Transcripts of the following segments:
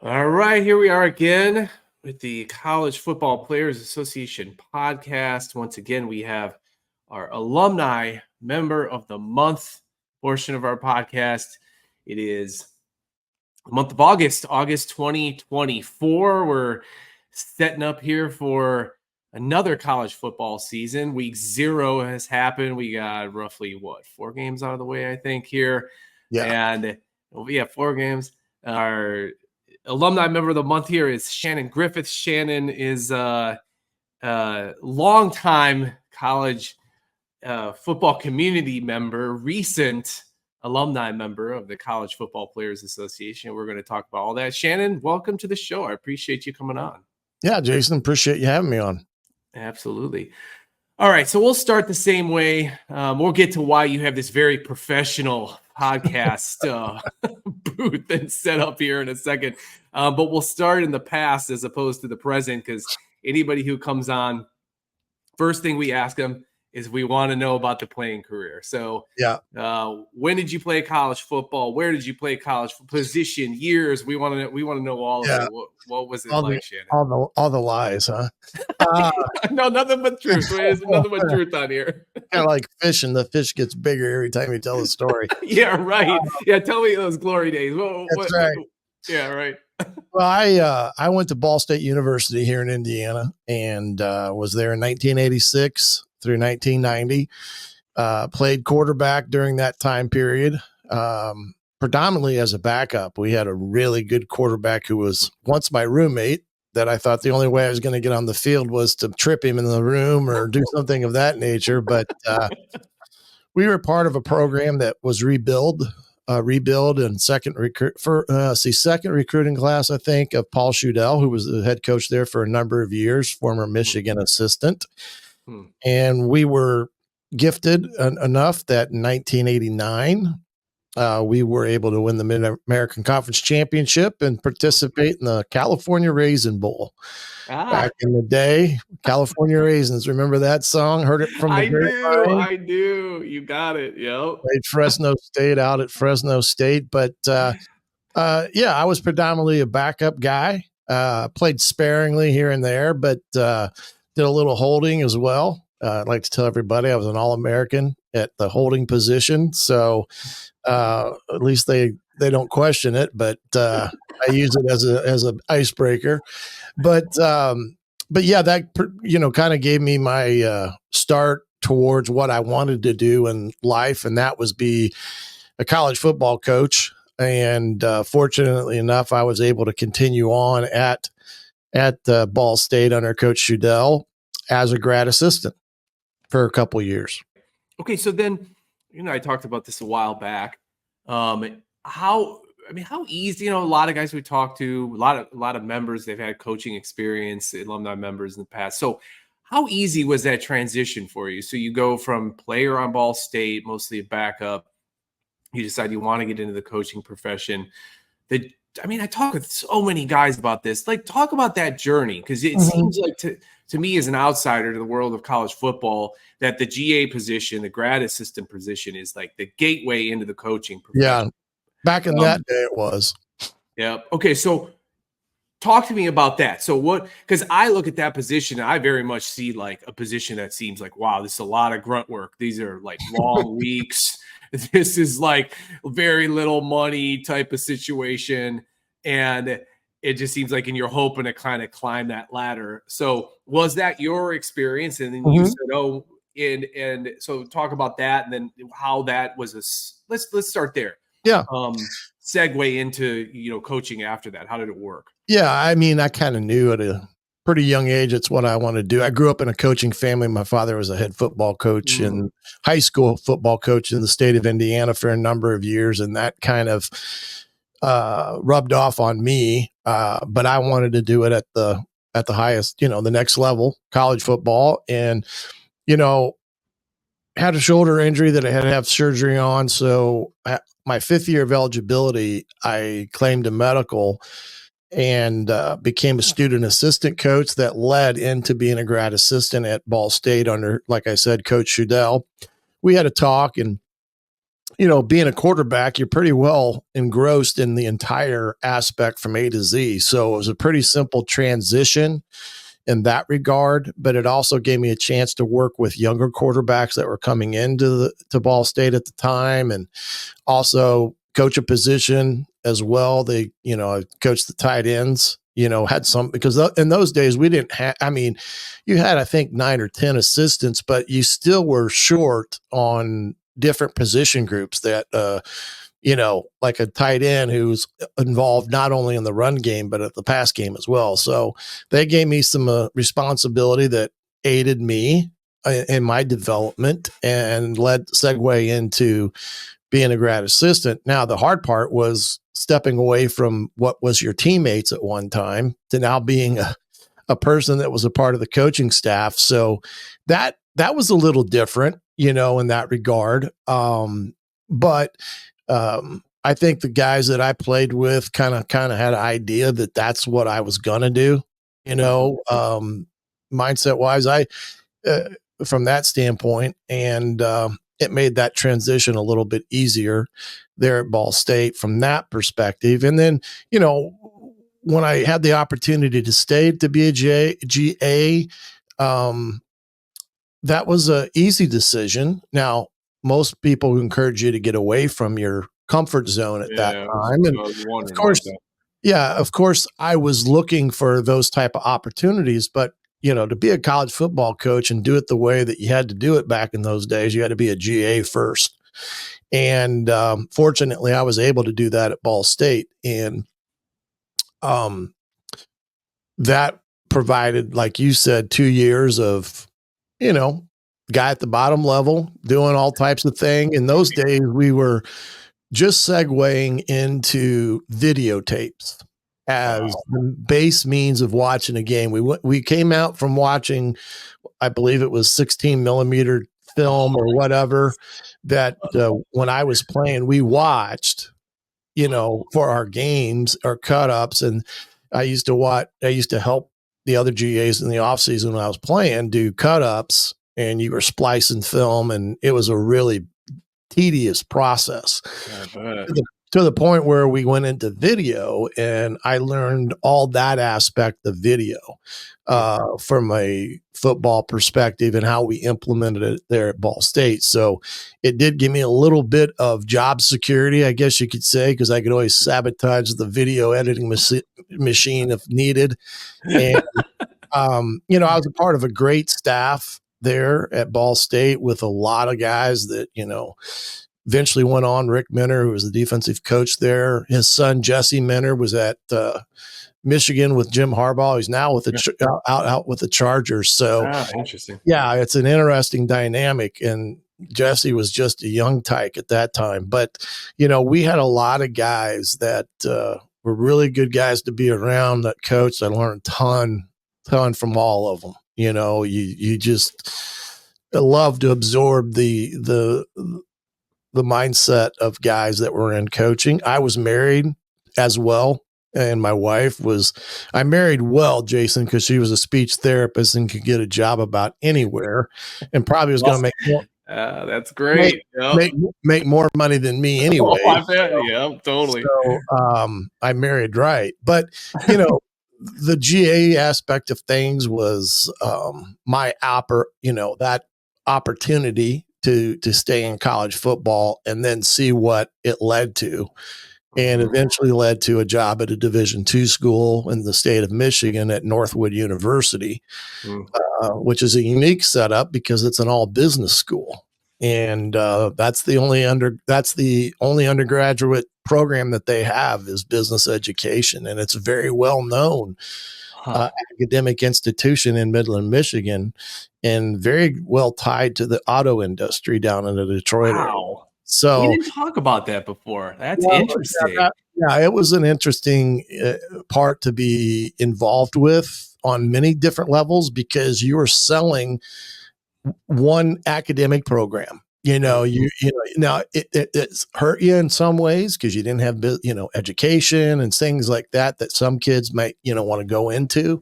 All right, here we are again with the College Football Players Association podcast. Once again, we have our Alumni Member of the Month portion of our podcast. It is the month of August 2024. We're setting up here for another college football season. Week 0 has happened. We got roughly, 4 games out of the way, I think, here. Yeah. And we have 4 games. Our Alumni Member of the Month here is Shannon Griffith. Shannon is a longtime college football community member, recent alumni member of the College Football Players Association. We're going to talk about all that. Shannon, welcome to the show. I appreciate you coming on. Yeah, Jason, appreciate you having me on. Absolutely. All right, so we'll start the same way. We'll get to why you have this very professional podcast booth and set up here in a second. But we'll start in the past as opposed to the present, because anybody who comes on, first thing we ask them is we want to know about the playing career. So yeah, when did you play college football? Where did you play college? Position, years? We want to know all of it. What was it like, Shannon? All the lies, huh? No, nothing but truth. There's nothing but truth on here. Kind of like fishing. The fish gets bigger every time you tell the story. Yeah, right. Yeah, tell me those glory days. That's right. Yeah, right. Well, I went to Ball State University here in Indiana and was there in 1986 through 1990. Played quarterback during that time period, predominantly as a backup. We had a really good quarterback who was once my roommate, that I thought the only way I was going to get on the field was to trip him in the room or do something of that nature. But we were part of a program that was rebuild and second recruiting class, I think, of Paul Shudell, who was the head coach there for a number of years, former Michigan assistant. And we were gifted enough that in 1989, we were able to win the Mid-American Conference Championship and participate in the California Raisin Bowl. Back in the day, California Raisins. Remember that song? Heard it from the I do. You got it. Yep. Played Fresno State out at Fresno State. But, I was predominantly a backup guy. Played sparingly here and there, but did a little holding as well. I'd like to tell everybody I was an All-American at the holding position. So at least they don't question it, but I use it as an icebreaker. But yeah, that, kind of gave me my start towards what I wanted to do in life. And that was be a college football coach. And fortunately enough, I was able to continue on at Ball State under Coach Shudell as a grad assistant for a couple of years. Okay. So then, I talked about this a while back. How easy, a lot of guys we talked to, a lot of members, they've had coaching experience, alumni members in the past. So how easy was that transition for you? So you go from player on Ball State, mostly a backup, you decide you want to get into the coaching profession. I talk with so many guys about this. Like, talk about that journey, because it seems like to me as an outsider to the world of college football that the GA position, the grad assistant position, is like the gateway into the coaching profession. Yeah, back in that day it was. Yeah. Okay, so talk to me about that. So because I look at that position and I very much see like a position that seems like, wow, this is a lot of grunt work. These are like long weeks. This is like very little money type of situation. And it just seems like, and you're hoping to kind of climb that ladder. So was that your experience? And then you said, and so talk about that, and then how that was let's start there. Yeah. Segue into, coaching after that. How did it work? Yeah. I kind of knew at a pretty young age, it's what I wanted to do. I grew up in a coaching family. My father was a head football coach and high school football coach in the state of Indiana for a number of years. And that kind of rubbed off on me. But I wanted to do it at the highest, the next level, college football. And, had a shoulder injury that I had to have surgery on. So my 5th year of eligibility, I claimed a medical and became a student assistant coach that led into being a grad assistant at Ball State under, like I said, Coach Shudell. We had a talk, and being a quarterback, you're pretty well engrossed in the entire aspect from A to Z. So it was a pretty simple transition in that regard, but it also gave me a chance to work with younger quarterbacks that were coming into to Ball State at the time, and also coach a position as well. They, I coached the tight ends, had some, because in those days we didn't have, you had, I think 9 or 10 assistants, but you still were short on different position groups that, like a tight end who's involved not only in the run game, but at the pass game as well. So they gave me some responsibility that aided me in my development and segue into being a grad assistant. Now, the hard part was stepping away from what was your teammates at one time to now being a person that was a part of the coaching staff. So that was a little different, in that regard. But I think the guys that I played with kind of had an idea that that's what I was going to do, mindset wise, from that standpoint. And it made that transition a little bit easier there at Ball State from that perspective. And then, when I had the opportunity to stay to be a GA, that was an easy decision. Now, most people encourage you to get away from your comfort zone at that time. And of course, I was looking for those type of opportunities, but to be a college football coach and do it the way that you had to do it back in those days, you had to be a GA first. And fortunately, I was able to do that at Ball State. And that provided, like you said, 2 years of, guy at the bottom level doing all types of things. In those days, we were just segueing into videotapes as the base means of watching a game. We came out from watching, I believe it was 16 millimeter film or whatever, that when I was playing, we watched, for our games or cut ups. And I used to help the other GAs in the off season when I was playing do cut ups, and you were splicing film, and it was a really tedious process. To the point where we went into video, and I learned all that aspect of video from a football perspective and how we implemented it there at Ball State. So it did give me a little bit of job security, I guess you could say, because I could always sabotage the video editing machine if needed. And, I was a part of a great staff there at Ball State with a lot of guys that, eventually went on. Rick Minner, who was the defensive coach there, his son Jesse Minner was at Michigan with Jim Harbaugh. He's now with the out with the Chargers. So interesting. Yeah, it's an interesting dynamic. And Jesse was just a young tyke at that time. But we had a lot of guys that were really good guys to be around that coached. I learned a ton from all of them. You just love to absorb the mindset of guys that were in coaching. I was married as well. And my wife I married well, Jason, because she was a speech therapist and could get a job about anywhere and probably was going to make more. That's great. Make more money than me anyway. I bet. Yeah, totally. So I married right. But, the GA aspect of things was that opportunity to stay in college football and then see what it led to, and eventually led to a job at a Division II school in the state of Michigan at Northwood University, which is a unique setup because it's an all business school. And that's the only undergraduate program that they have is business education. And it's a very well known academic institution in Midland, Michigan, and very well tied to the auto industry down in the Detroit area. So we didn't talk about that before. That's interesting. It was an interesting part to be involved with on many different levels because you were selling one academic program. Now it's hurt you in some ways because you didn't have, education and things like that some kids might, want to go into.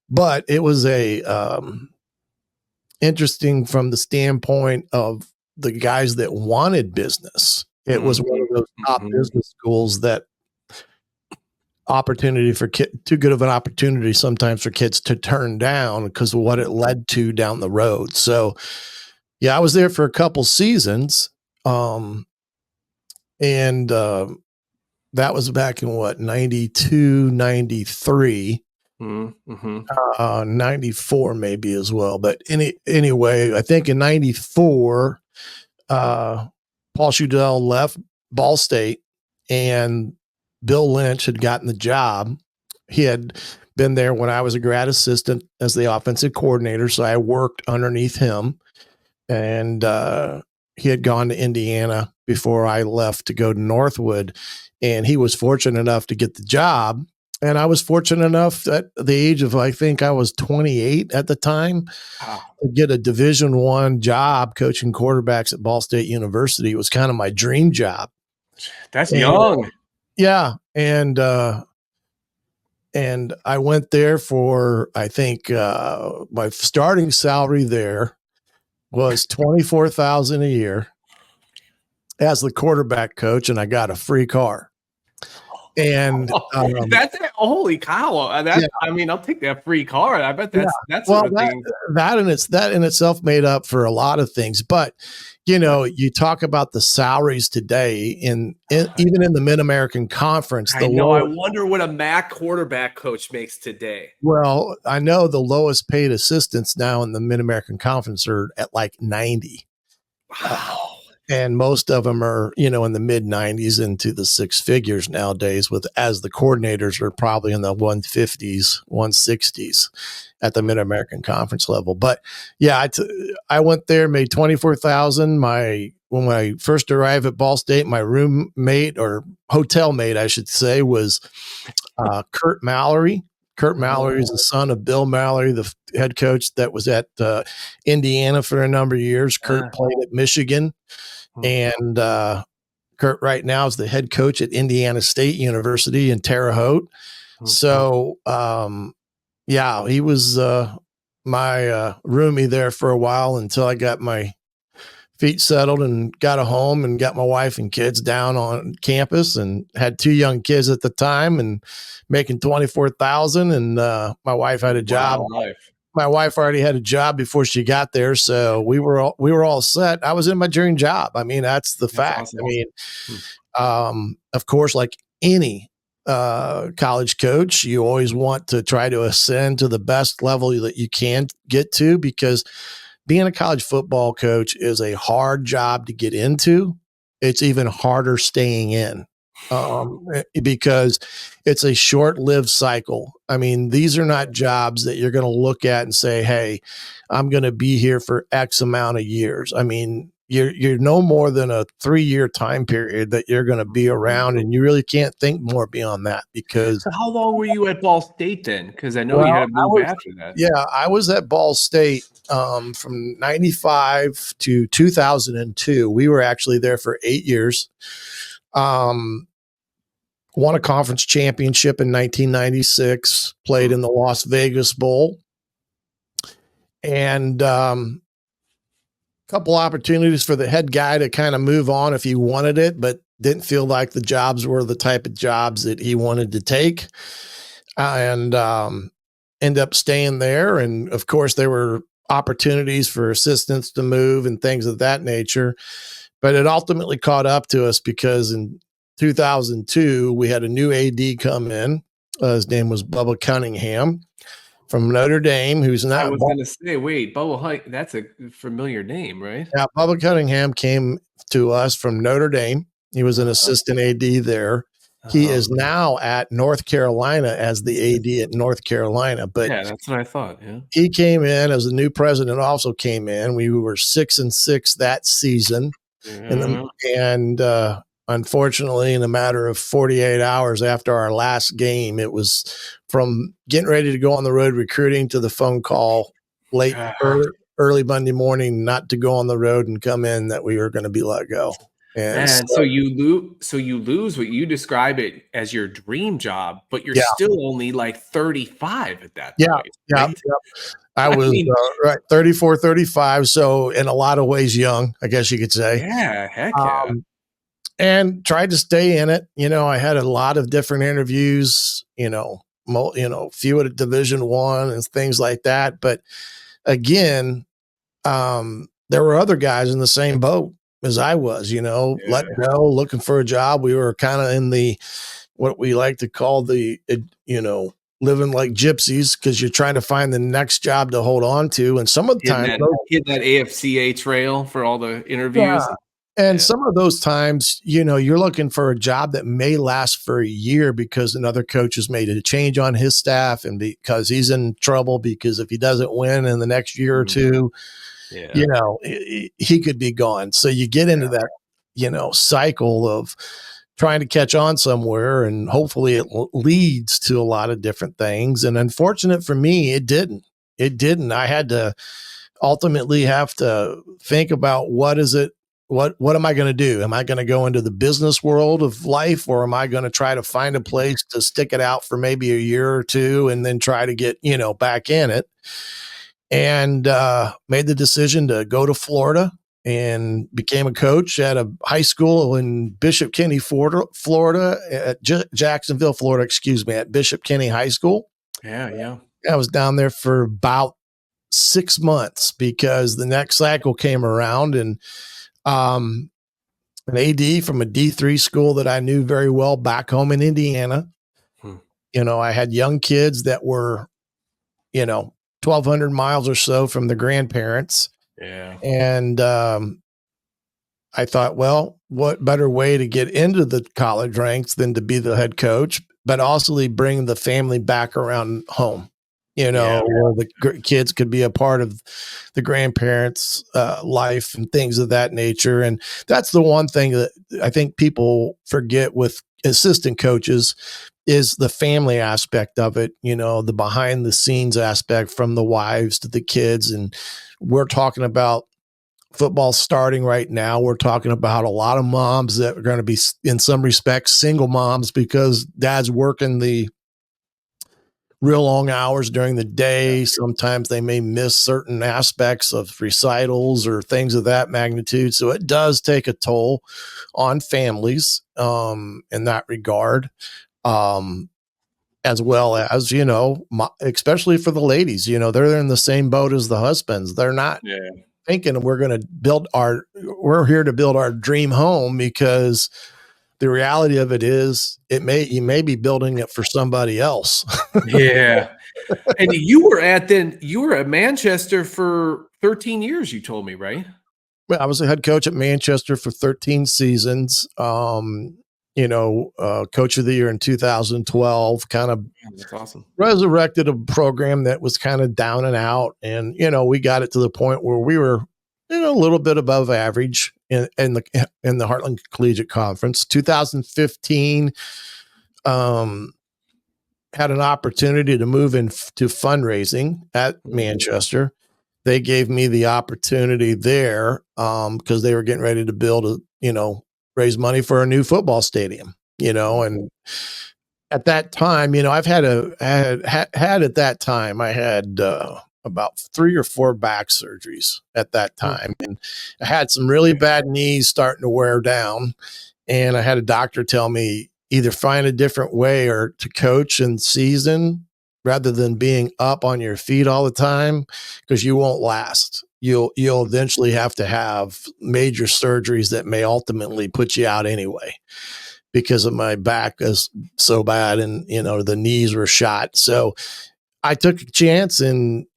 But it was interesting from the standpoint of the guys that wanted business. It was one of those top business schools that opportunity for too good of an opportunity sometimes for kids to turn down because of what it led to down the road. So yeah, I was there for a couple seasons. That was back in what, 92, 93, 94 maybe as well. But anyway, I think in 94, Paul Shudell left Ball State and Bill Lynch had gotten the job. He had been there when I was a grad assistant as the offensive coordinator. So I worked underneath him, and he had gone to Indiana before I left to go to Northwood, and he was fortunate enough to get the job. And I was fortunate enough at the age of, I think I was 28 at the time, to get a Division I job coaching quarterbacks at Ball State University. It was kind of my dream job. That's young. Yeah. And I went there for, I think, my starting salary there was $24,000 a year as the quarterback coach, and I got a free car. And that's holy cow! I mean, I'll take that free car. I bet that's well, thing. That in itself made up for a lot of things. But you talk about the salaries today even in the Mid-American Conference. I wonder what a MAC quarterback coach makes today. Well, I know the lowest paid assistants now in the Mid-American Conference are at like 90. Wow. And most of them are, in the mid 90s into the six figures nowadays, as the coordinators are probably in the 150s, 160s at the Mid-American Conference level. But yeah, I went there, made $24,000. When I first arrived at Ball State, my roommate, or hotel mate, I should say, was Kurt Mallory. Kurt Mallory is the son of Bill Mallory, the head coach that was at Indiana for a number of years. Kurt played at Michigan. And Kurt right now is the head coach at Indiana State University in Terre Haute. So, he was my roomie there for a while until I got my feet settled and got a home and got my wife and kids down on campus, and had two young kids at the time and making $24,000. And my wife had a job. Wow. My wife already had a job before she got there. So we were all set. I was in my dream job. I mean, that's the fact. Awesome. I mean, of course, like any college coach, you always want to try to ascend to the best level that you can get to, because being a college football coach is a hard job to get into. It's even harder staying in, because it's a short-lived cycle. I mean, these are not jobs that you're going to look at and say, hey, I'm going to be here for X amount of years. I mean, you're no more than a 3-year time period that you're going to be around, and you really can't think more beyond that. Because so how long were you at Ball State then? Because I know you had to move after that. Yeah, I was at Ball State from 95 to 2002. We were actually there for 8 years. Won a conference championship in 1996, played in the Las Vegas Bowl, and couple opportunities for the head guy to kind of move on if he wanted it, but didn't feel like the jobs were the type of jobs that he wanted to take, and end up staying there. And of course, there were opportunities for assistants to move and things of that nature, but it ultimately caught up to us because in 2002, we had a new AD come in. His name was Bubba Cunningham from Notre Dame, who's not. I was going to say, wait, Bubba Hunt, that's a familiar name, right? Yeah, Bubba Cunningham came to us from Notre Dame. He was an assistant AD there. He is now at North Carolina as the AD at North Carolina. But yeah, that's what I thought. Yeah, he came in as the new president. Also came in. We were 6-6 that season, and unfortunately, in a matter of 48 hours after our last game, it was from getting ready to go on the road recruiting to the phone call early Monday morning not to go on the road and come in that we were going to be let go. And Man, so you lose what you describe it as your dream job, but you're yeah, still only like 35 at that yeah, point, yeah, right? yeah. I I was mean, right 34, 35. So in a lot of ways, young, I guess you could say. yeah, heck yeah. Um, and tried to stay in it. I had a lot of different interviews, few at Division One and things like that. But again, there were other guys in the same boat as I was, let Yeah. go, looking for a job. We were kind of in the what we like to call living like gypsies because you're trying to find the next job to hold on to. And some of the times, Hitting that AFCA trail for all the yeah. interviews. And Yeah. some of those times, you're looking for a job that may last for a year because another coach has made a change on his staff and because he's in trouble because if he doesn't win in the next year or two, Yeah. he could be gone. So you get into that, cycle of trying to catch on somewhere and hopefully it leads to a lot of different things. And unfortunate for me, it didn't. I had to ultimately have to think about what am I going to do? Am I going to go into the business world of life or am I going to try to find a place to stick it out for maybe a year or two and then try to get, back in it? And made the decision to go to Florida and became a coach at a high school in Bishop Kenny, Florida, at Jacksonville, Florida, at Bishop Kenny High School. Yeah. Yeah. I was down there for about 6 months because the next cycle came around and an AD from a D3 school that I knew very well back home in Indiana. I had young kids that were, 1,200 miles or so from the grandparents. Yeah. And I thought, well, what better way to get into the college ranks than to be the head coach, but also bring the family back around home, where the kids could be a part of the grandparents' life and things of that nature. And that's the one thing that I think people forget with assistant coaches is the family aspect of it, the behind the scenes aspect from the wives to the kids. And we're talking about football starting right now. We're talking about a lot of moms that are going to be, in some respects, single moms because dad's working the real long hours during the day. Sometimes they may miss certain aspects of recitals or things of that magnitude. So it does take a toll on families in that regard. As well as, especially for the ladies, they're in the same boat as the husbands. They're not thinking we're here to build our dream home because the reality of it is you may be building it for somebody else. Yeah. And you were at Manchester for 13 years, you told me, right? I was a head coach at Manchester for 13 seasons. Coach of the year in 2012, kind of that's awesome. Resurrected a program that was kind of down and out. And, we got it to the point where we were, a little bit above average in the Heartland Collegiate Conference. 2015, had an opportunity to move into fundraising at Manchester. They gave me the opportunity there because they were getting ready to build raise money for a new football stadium, and at that time, I've had at that time, I had about 3 or 4 back surgeries at that time. And I had some really bad knees starting to wear down. And I had a doctor tell me either find a different way or to coach in season rather than being up on your feet all the time because you won't last. You'll eventually have to have major surgeries that may ultimately put you out anyway because of my back is so bad and, the knees were shot. So I took a chance and,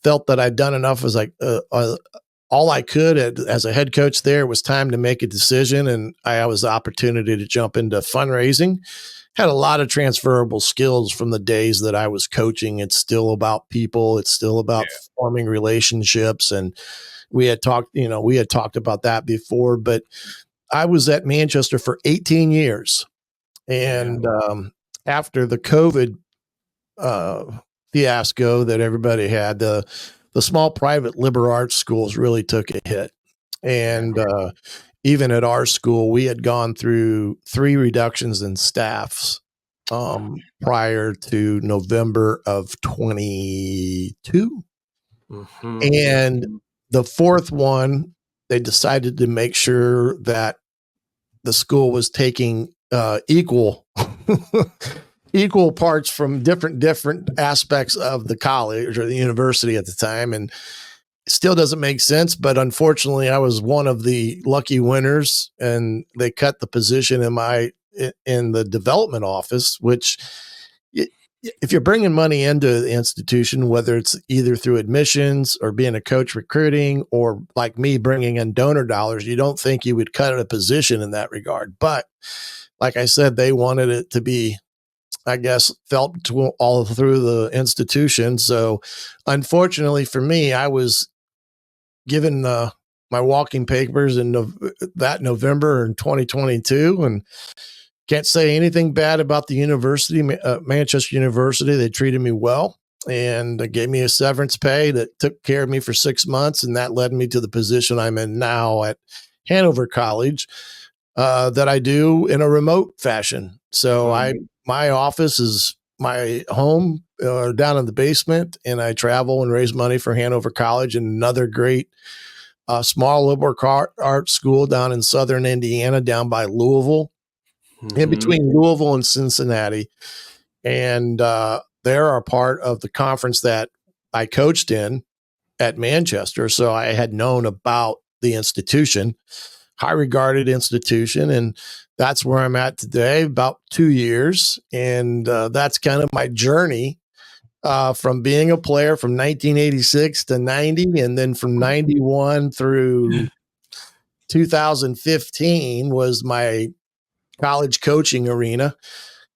felt that I'd done enough as all I could as a head coach there. It was time to make a decision. And I was the opportunity to jump into fundraising. Had a lot of transferable skills from the days that I was coaching. It's still about people. It's still about forming relationships. And we had talked about that before, but I was at Manchester for 18 years. And after the COVID fiasco that everybody had, the small private liberal arts schools really took a hit. And even at our school, we had gone through 3 reductions in staffs prior to November of 22. Mm-hmm. And the 4th one, they decided to make sure that the school was taking equal equal parts from different aspects of the college or the university at the time. And it still doesn't make sense, but unfortunately I was one of the lucky winners, and they cut the position in the development office, which if you're bringing money into the institution, whether it's either through admissions or being a coach recruiting, or like me bringing in donor dollars, you don't think you would cut a position in that regard. But like I said, they wanted it to be, I guess, felt all through the institution. So unfortunately for me, I was given my walking papers in that November in 2022, and can't say anything bad about the university, Manchester University. They treated me well, and they gave me a severance pay that took care of me for 6 months. And that led me to the position I'm in now at Hanover College, that I do in a remote fashion. So my office is my home down in the basement, and I travel and raise money for Hanover College, and another great small liberal arts school down in southern Indiana, down by Louisville, in between Louisville and Cincinnati. And they're a part of the conference that I coached in at Manchester. So I had known about the institution, high regarded institution. And that's where I'm at today, about 2 years. And that's kind of my journey from being a player from 1986 to 90. And then from 91 through 2015 was my college coaching arena.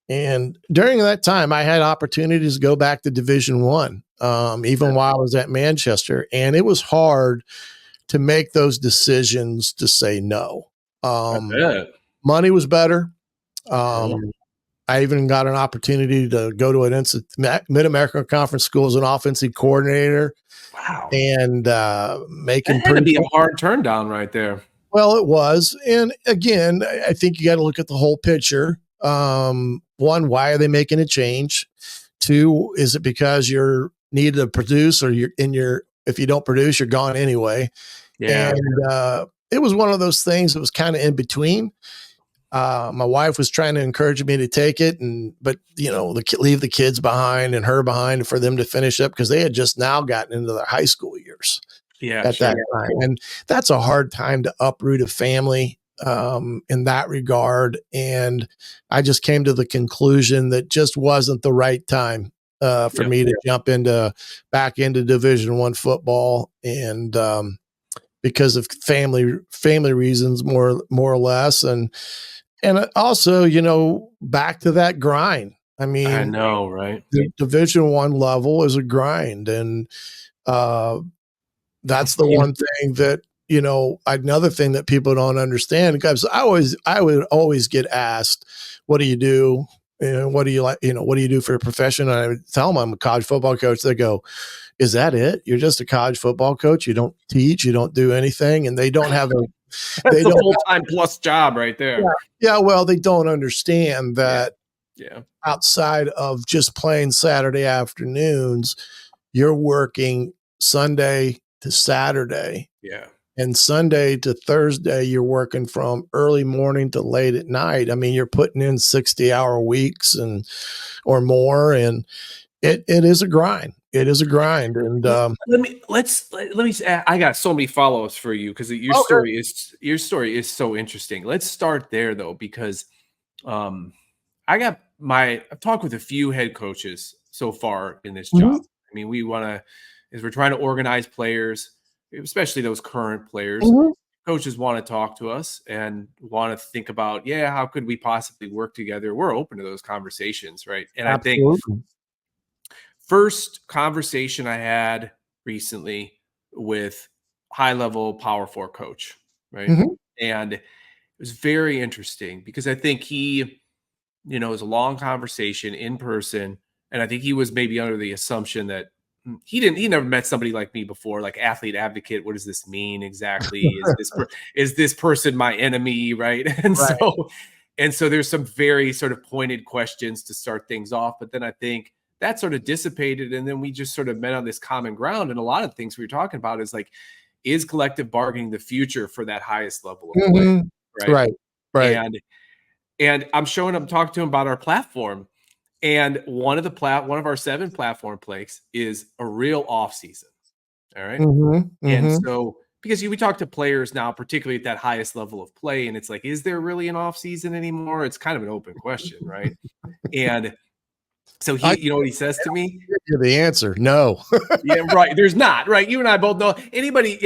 And during that time, I had opportunities to go back to Division One, even while I was at Manchester. And it was hard to make those decisions to say no. Money was better. I even got an opportunity to go to an Mid-American Conference School as an offensive coordinator. Wow. And making that had to be a hard turn down right there. Well, it was. And again, I think you got to look at the whole picture. One, why are they making a change? 2, is it because you're needed to produce, or if you don't produce, you're gone anyway. Yeah. And it was one of those things that was kind of in between. My wife was trying to encourage me to take it, but leave the kids behind and her behind for them to finish up, because they had just now gotten into their high school years. At that time. And that's a hard time to uproot a family in that regard. And I just came to the conclusion that just wasn't the right time for me to jump back into Division I football. And because of family reasons, more or less. And also, back to that grind. I mean, I know, right? The Division I level is a grind. And that's the one thing that, another thing that people don't understand, because I would always get asked, what do you do? What do you like? What do you do for a profession? And I would tell them I'm a college football coach. They go, is that it? You're just a college football coach? You don't teach, you don't do anything? And they don't have that's a full-time plus job right there. Yeah. Well, they don't understand that outside of just playing Saturday afternoons, you're working Sunday to Saturday. Yeah. And Sunday to Thursday, you're working from early morning to late at night. I mean, you're putting in 60-hour weeks or more. And it is a grind. It is a grind. And let me say, I got so many follow-ups for you, because your story is so interesting. Let's start there though, because I've talked with a few head coaches so far in this job. I mean, as we're trying to organize players, especially those current players, coaches want to talk to us and want to think about, how could we possibly work together? We're open to those conversations, right? And absolutely. I think first conversation I had recently with high-level Power 4 coach, right? And it was very interesting, because I think he, it was a long conversation in person, and I think he was maybe under the assumption that he never met somebody like me before, like athlete advocate. What does this mean exactly? Is this person my enemy? Right. Right. And so there's some very sort of pointed questions to start things off. But then I think that sort of dissipated. And then we just sort of met on this common ground. And a lot of things we were talking about is like, is collective bargaining the future for that highest level of play? Right. Right. And I'm talking to him about our platform. And one of our 7 platform planks is a real off season. All right. And so, because we talk to players now, particularly at that highest level of play, and it's like, is there really an off season anymore? It's kind of an open question, right? And so you know what he says to me? The answer, no. Yeah, right. There's not, right? You and I both know anybody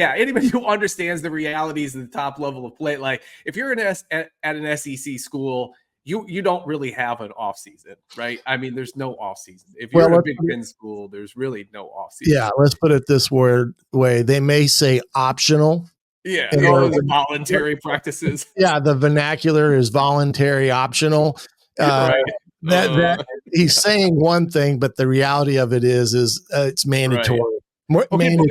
who understands the realities of the top level of play. Like if you're at an SEC school, you don't really have an off season, right? I mean, there's no off season. If you're in a Big Ten school, there's really no off season. Yeah, let's put it this way. They may say optional. Yeah, the voluntary practices. Yeah, the vernacular is voluntary, optional. Right. That he's saying one thing, but the reality of it is it's mandatory. Right. Okay, but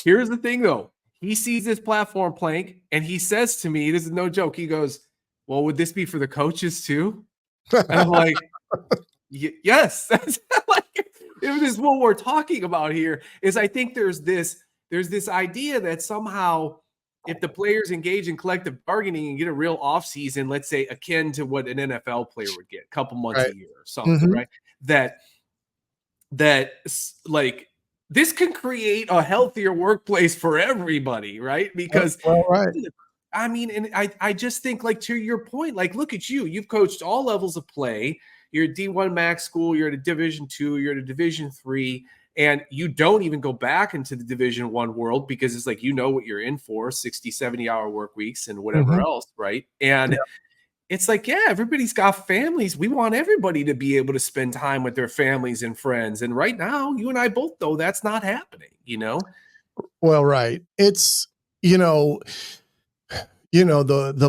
here's the thing, though. He sees this platform plank, and he says to me, "This is no joke." He goes, "Well, would this be for the coaches too?" And I'm like, "Yes." That's like this is what we're talking about here. Is I think there's this idea that somehow, if the players engage in collective bargaining and get a real offseason, let's say akin to what an NFL player would get, a couple months a year or something, right? That like this can create a healthier workplace for everybody, right? Because I mean, and I just think, like, to your point, like, look at you. You've coached all levels of play. You're at D1 Max school. You're at a Division II. You're at a Division III. And you don't even go back into the Division I world because it's like, you know what you're in for, 60, 70-hour work weeks and whatever else, right? And it's like, yeah, everybody's got families. We want everybody to be able to spend time with their families and friends. And right now, you and I both know that's not happening, you know? Well, right. It's, the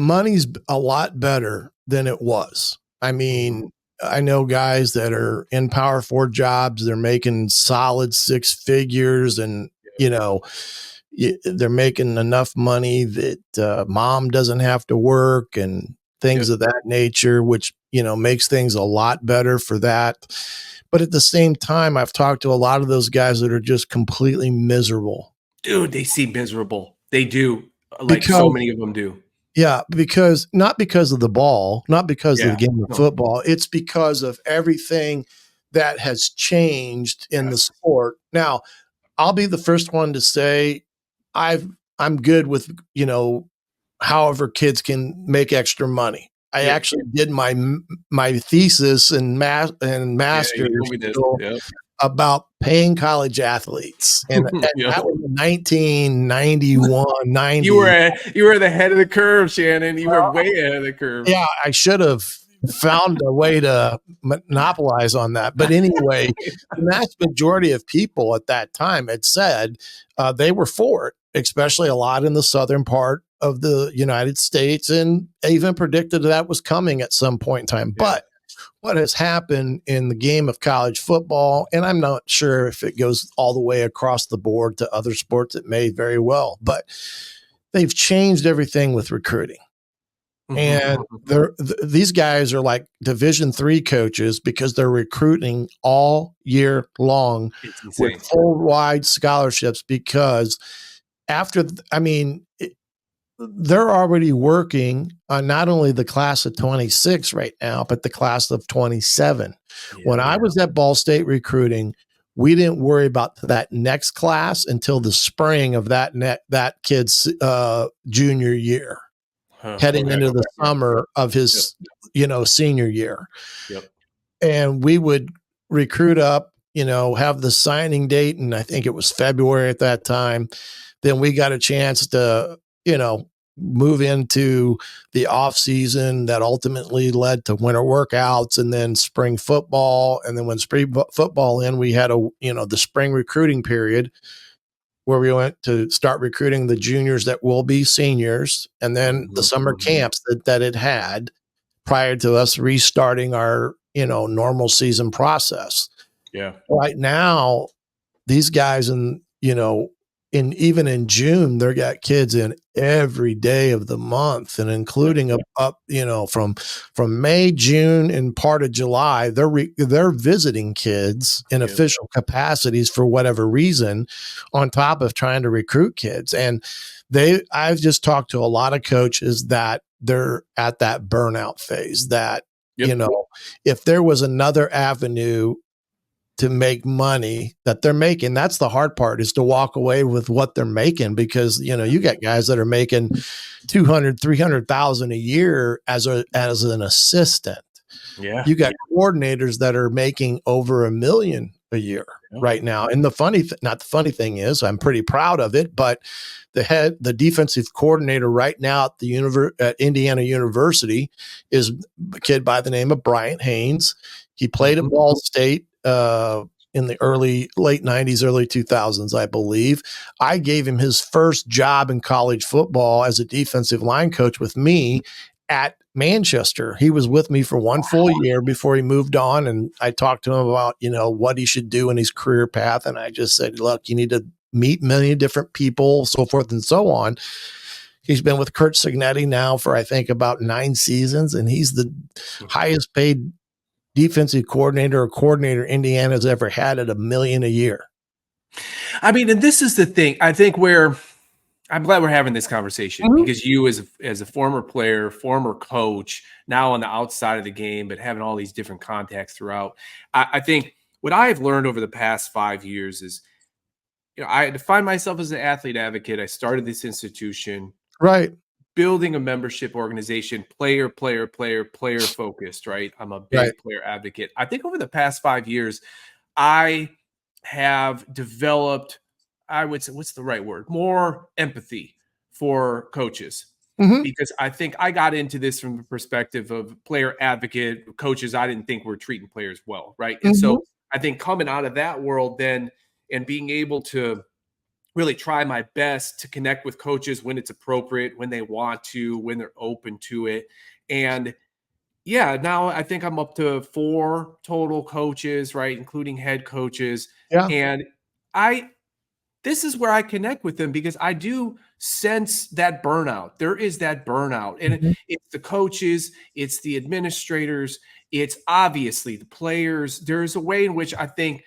money's a lot better than it was. I mean, I know guys that are in Power 4 jobs. They're making solid 6 figures, and they're making enough money that mom doesn't have to work and things of that nature, which makes things a lot better for that. But at the same time, I've talked to a lot of those guys that are just completely miserable. Dude, they seem miserable. They do. Like so many of them do. Yeah, not because of the ball, not because of the game of football. It's because of everything that has changed in the sport. Now, I'll be the first one to say I'm good with, however kids can make extra money. I actually did my thesis and master's about paying college athletes. And that was in 1991, 90. You were the head of the curve, Shannon. You were way ahead of the curve. Yeah, I should have found a way to monopolize on that. But anyway, the vast majority of people at that time had said they were for it, especially a lot in the southern part of the United States, and even predicted that was coming at some point in time. But what has happened in the game of college football, and I'm not sure if it goes all the way across the board to other sports, it may very well, but they've changed everything with recruiting. And these guys are like Division III coaches because they're recruiting all year long with full wide scholarships, because they're already working on not only the class of 26 right now, but the class of 27. When I was at Ball State recruiting, we didn't worry about that next class until the spring of that kid's junior year, heading into the summer of his, senior year. And we would recruit up, have the signing date, and I think it was February at that time. Then we got a chance to, move into the off season that ultimately led to winter workouts and then spring football. And then when spring football we had the spring recruiting period where we went to start recruiting the juniors that will be seniors, and then the summer camps that it had prior to us restarting our, normal season process. Right now, these guys, and even in June, they got kids in every day of the month, and including from May, June, and part of July, they're visiting kids in official capacities for whatever reason, on top of trying to recruit kids. And I've just talked to a lot of coaches that they're at that burnout phase. That if there was another avenue to make money that they're making, that's the hard part, is to walk away with what they're making, because you got guys that are making 200, 300,000 a year as an assistant. Yeah. You got coordinators that are making over $1 million a year right now. And the funny thing is, I'm pretty proud of it, but the defensive coordinator right now at Indiana University is a kid by the name of Bryant Haynes. He played at Ball State in the late 90s, early 2000s, I believe. I gave him his first job in college football as a defensive line coach with me at Manchester. He was with me for one full year before he moved on. And I talked to him about, what he should do in his career path. And I just said, look, you need to meet many different people, so forth and so on. He's been with Kurt Signetti now for, I think, about 9 seasons. And he's the highest paid defensive coordinator Indiana's ever had, at $1 million a year. I mean, and this is the thing, I think, where I'm glad we're having this conversation, because you as a former player, former coach, now on the outside of the game, but having all these different contacts throughout, I think what I've learned over the past 5 years is, I define myself as an athlete advocate. I started this institution, right, building a membership organization, player focused, right? I'm a big player advocate. I think over the past 5 years, I have developed, I would say, what's the right word? More empathy for coaches, because I think I got into this from the perspective of player advocate. Coaches I didn't think were treating players well, right? And so I think coming out of that world then, and being able to really try my best to connect with coaches when it's appropriate, when they want to, when they're open to it. And now I think I'm up to 4 total coaches, right? Including head coaches. Yeah. And this is where I connect with them, because I do sense that burnout. There is that burnout. And it's the coaches, it's the administrators, it's obviously the players. There's a way in which I think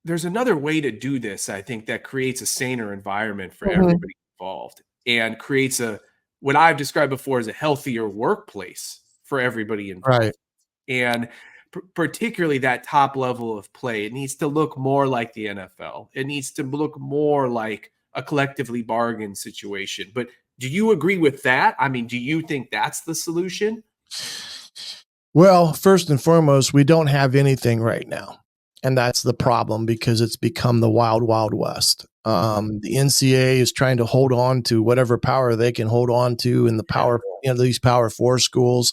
there's another way to do this, I think, that creates a saner environment for everybody involved, and creates what I've described before as a healthier workplace for everybody involved. Right. And particularly that top level of play, it needs to look more like the NFL. It needs to look more like a collectively bargained situation. But do you agree with that? I mean, do you think that's the solution? Well, first and foremost, we don't have anything right now. And that's the problem, because it's become the wild, wild west. The NCAA is trying to hold on to whatever power they can hold on to in these Power 4 schools.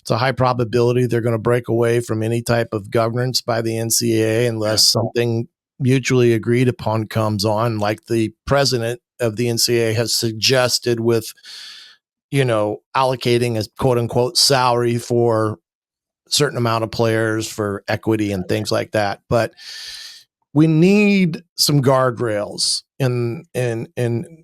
It's a high probability they're going to break away from any type of governance by the NCAA unless something mutually agreed upon comes on, like the president of the NCAA has suggested, with, allocating a quote unquote salary for certain amount of players for equity and things like that. But we need some guardrails in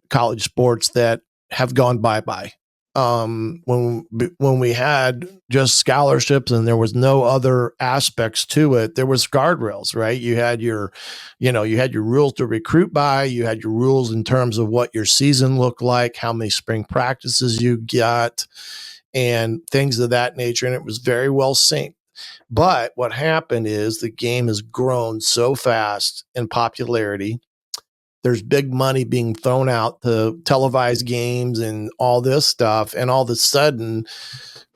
college sports that have gone bye-bye. When we had just scholarships and there was no other aspects to it, there was guardrails, right? You had your rules to recruit by, you had your rules in terms of what your season looked like, how many spring practices you got, and things of that nature. And it was very well synced. But what happened is the game has grown so fast in popularity. There's big money being thrown out to televise games and all this stuff. And all of a sudden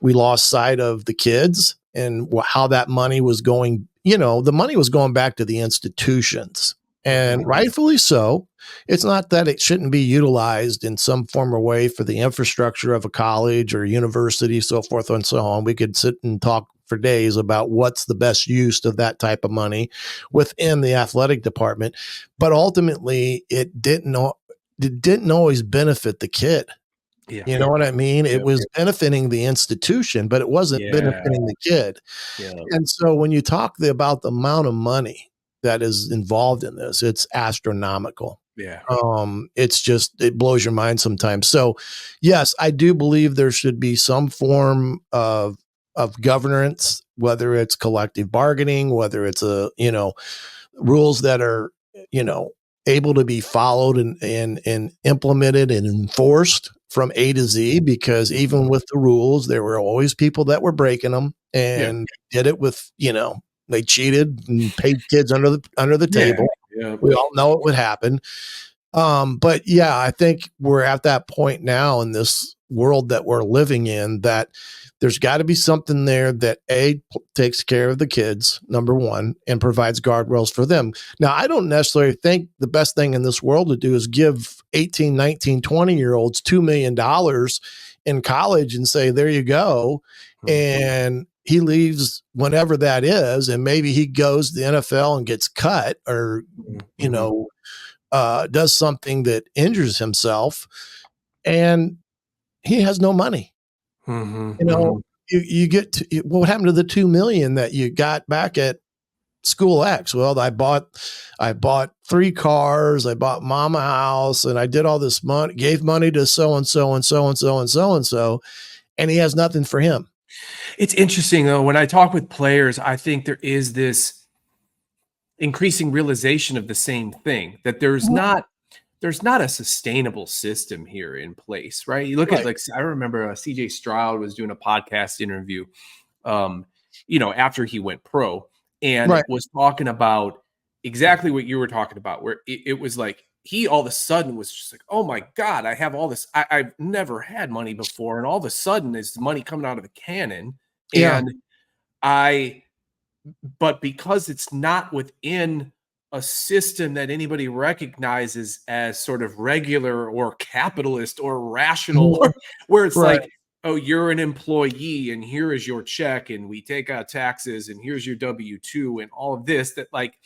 we lost sight of the kids and how that money was going. The money was going back to the institutions, and rightfully so. It's not that it shouldn't be utilized in some form or way for the infrastructure of a college or university, so forth and so on. We could sit and talk for days about what's the best use of that type of money within the athletic department. But ultimately, it didn't always benefit the kid. Yeah. You know what I mean? It was benefiting the institution, but it wasn't benefiting the kid. Yeah. And so when you talk about the amount of money that is involved in this. It's astronomical. Yeah. It blows your mind sometimes. So yes, I do believe there should be some form of governance, whether it's collective bargaining, whether it's rules that are, able to be followed and implemented and enforced from A to Z, because even with the rules, there were always people that were breaking them and did it with, they cheated and paid kids under the table. Yeah. We all know it would happen. But yeah, I think we're at that point now in this world that we're living in, that there's got to be something there that takes care of the kids, number one, and provides guardrails for them. Now, I don't necessarily think the best thing in this world to do is give 18, 19, 20-year-olds $2 million in college and say, there you go. And he leaves whenever that is. And maybe he goes to the NFL and gets cut, or, does something that injures himself, and he has no money. You get to, what happened to the 2 million that you got back at school X? Well, I bought 3 cars, I bought mom a house, and I did all this money, gave money to so and so and so and so and so and so, and he has nothing for him. It's interesting though, when I talk with players, I think there is this increasing realization of the same thing, that there's not a sustainable system here in place, right? You look at, like, I remember CJ Stroud was doing a podcast interview, after he went pro, and was talking about exactly what you were talking about, where it was like, he all of a sudden was just like, oh my God, I have all this. I've never had money before. And all of a sudden there's money coming out of the cannon. And but because it's not within a system that anybody recognizes as sort of regular or capitalist or rational, where it's like, oh, you're an employee and here is your check and we take out taxes and here's your W-2 and all of this that, like,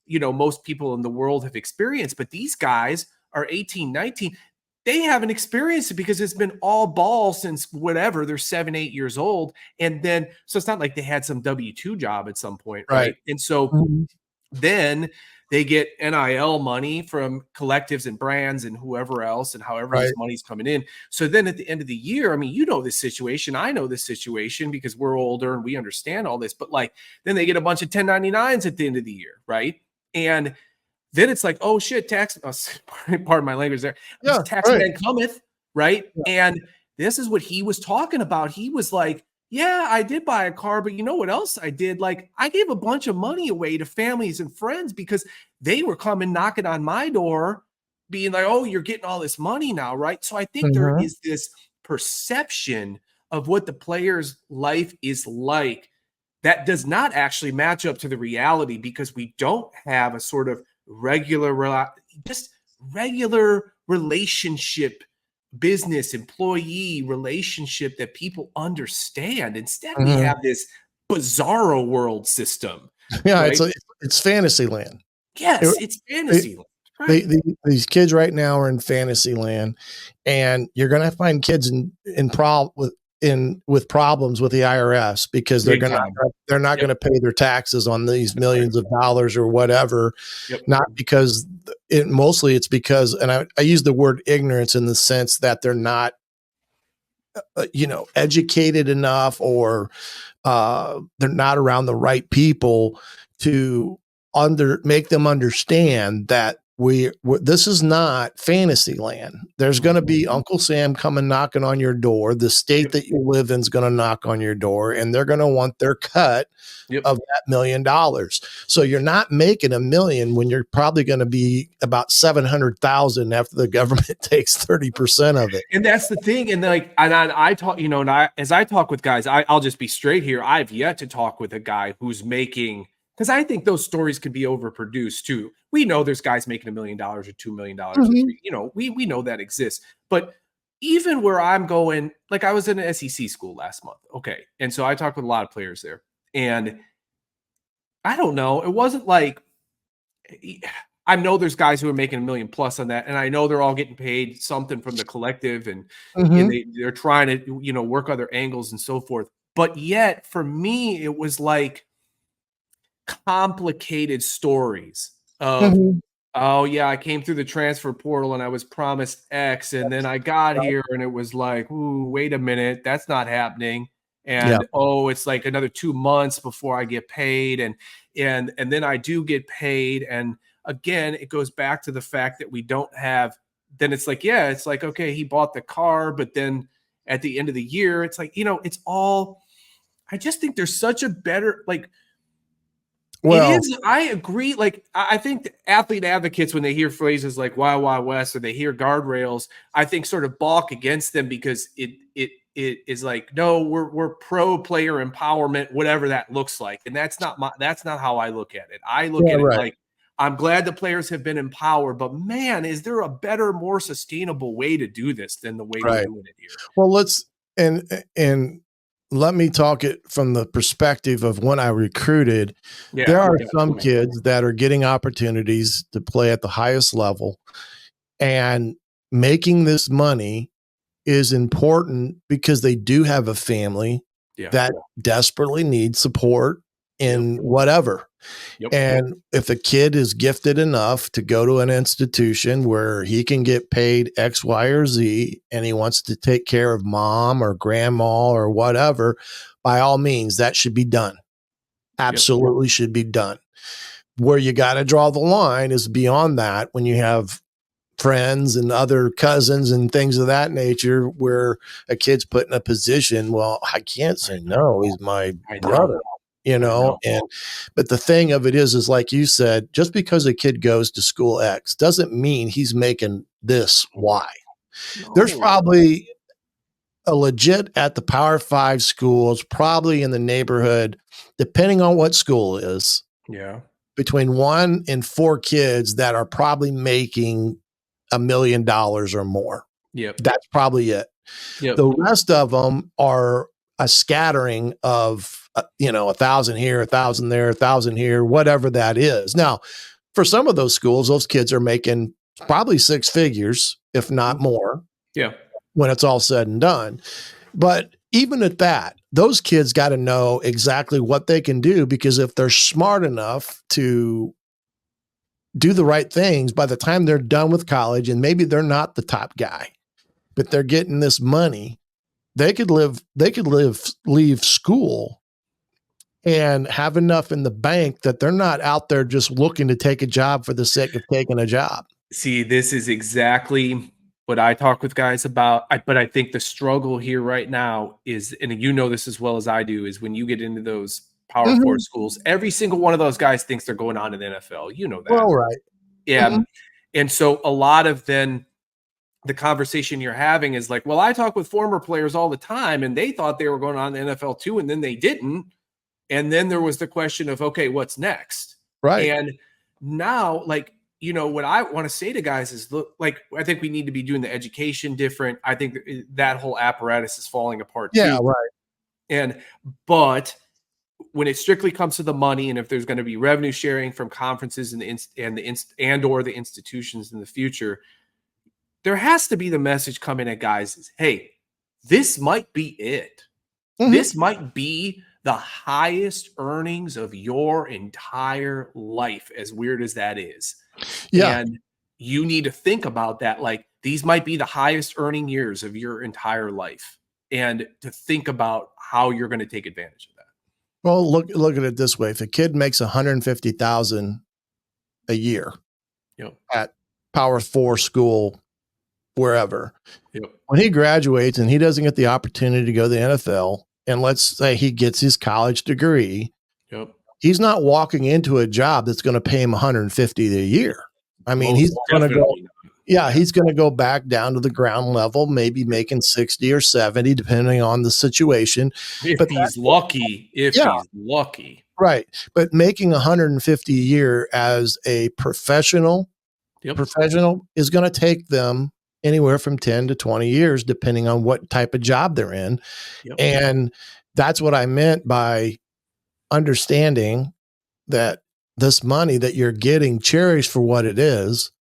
most people in the world have experienced. But these guys are 18, 19. They haven't experienced it because it's been all ball since whatever, they're 7, 8 years old. And then, so it's not like they had some W-2 job at some point, right? And so then they get NIL money from collectives and brands and whoever else, and however this money's coming in. So then at the end of the year, I mean, this situation, I know this situation because we're older and we understand all this, but like, then they get a bunch of 1099s at the end of the year, right? And then it's like, oh shit, pardon my language there. Tax man cometh, right? And this is what he was talking about. He was like, yeah, I did buy a car, but you know what else I did? Like, I gave a bunch of money away to families and friends because they were coming knocking on my door being like, oh, you're getting all this money now, right? So I think there is this perception of what the player's life is like that does not actually match up to the reality, because we don't have a sort of regular relationship, business employee relationship that people understand. Instead, we have this bizarro world system. It's fantasy land. Yes, it's fantasy land. These kids right now are in fantasy land, and you're going to find kids with problems with the IRS because they're not going to pay their taxes on these millions of dollars or whatever. Not because it's because, and I use the word ignorance in the sense that they're not, educated enough, or they're not around the right people to make them understand that this is not fantasy land. There's going to be Uncle Sam coming knocking on your door. The state that you live in is going to knock on your door, and they're going to want their cut of that $1 million. So you're not making $1 million when you're probably going to be about 700,000 after the government takes 30% of it. And that's the thing. And I talk, as I talk with guys, I'll just be straight here. I've yet to talk with a guy who's making, because I think those stories could be overproduced too. We know there's guys making $1 million or $2 million. We know that exists. But even where I'm going, like, I was in an SEC school last month. Okay. And so I talked with a lot of players there. And I don't know. It wasn't like, I know there's guys who are making $1 million plus on that. And I know they're all getting paid something from the collective, and they're trying to, work other angles and so forth. But yet for me, it was like, complicated stories of, oh yeah, I came through the transfer portal and I was promised X, and then I got here and it was like, ooh, wait a minute, that's not happening. And oh, it's like another 2 months before I get paid, and then I do get paid. And again, it goes back to the fact that we don't have, then it's like, yeah, it's like, okay, he bought the car, but then at the end of the year, it's like, it's all, I just think there's such a better, like, well, it is. I agree. Like, I think athlete advocates, when they hear phrases like Wild Wild West or they hear guardrails, I think sort of balk against them because it is like, no, we're pro player empowerment, whatever that looks like. And that's not how I look at it. I look at it like, I'm glad the players have been empowered, but man, is there a better, more sustainable way to do this than the way we're doing it here? Well, and let me talk it from the perspective of when I recruited. There are some kids that are getting opportunities to play at the highest level, and making this money is important because they do have a family that desperately needs support in whatever. And if a kid is gifted enough to go to an institution where he can get paid X, Y, or Z, and he wants to take care of mom or grandma or whatever, by all means, that should be done. Absolutely should be done. Where you got to draw the line is beyond that, when you have friends and other cousins and things of that nature, where a kid's put in a position, well, I can't say no, he's my brother. But the thing of it is like you said, just because a kid goes to school X doesn't mean he's making this Y. There's probably a legit at the Power 5 schools, probably in the neighborhood, depending on what school is, between 1 and 4 kids that are probably making $1 million or more. That's probably it. The rest of them are a scattering of 1,000 here, 1,000 there, 1,000 here, whatever that is. Now, for some of those schools, those kids are making probably 6 figures, if not more. When it's all said and done. But even at that, those kids got to know exactly what they can do, because if they're smart enough to do the right things, by the time they're done with college, and maybe they're not the top guy, but they're getting this money, they could leave school and have enough in the bank that they're not out there just looking to take a job for the sake of taking a job. See, this is exactly what I talk with guys about. But I think the struggle here right now is, and you know this as well as I do, is when you get into those Power 4 schools, every single one of those guys thinks they're going on to the NFL. You know that. Well, right. Yeah. And so a lot of then the conversation you're having is like, well, I talk with former players all the time, and they thought they were going on to the NFL too, and then they didn't. And then there was the question of, okay, what's next? Right. And now, like, what I want to say to guys is, look, like, I think we need to be doing the education different. I think that whole apparatus is falling apart too. Right. But when it strictly comes to the money, and if there's going to be revenue sharing from conferences and or the institutions in the future, there has to be the message coming at guys is, hey, this might be it. This might be the highest earnings of your entire life, as weird as that is. And you need to think about that. Like, these might be the highest earning years of your entire life, and to think about how you're going to take advantage of that. Well, look at it this way. If a kid makes $150,000 a year at Power 4 school, wherever, when he graduates and he doesn't get the opportunity to go to the NFL, and let's say he gets his college degree, he's not walking into a job that's going to pay him $150,000 a year. I mean, he's going to go, he's going to go back down to the ground level, maybe making 60 or 70, depending on the situation. If he's lucky. Right. But making $150,000 a year as a professional is going to take them anywhere from 10 to 20 years, depending on what type of job they're in. And that's what I meant by understanding that this money that you're getting, cherished for what it is,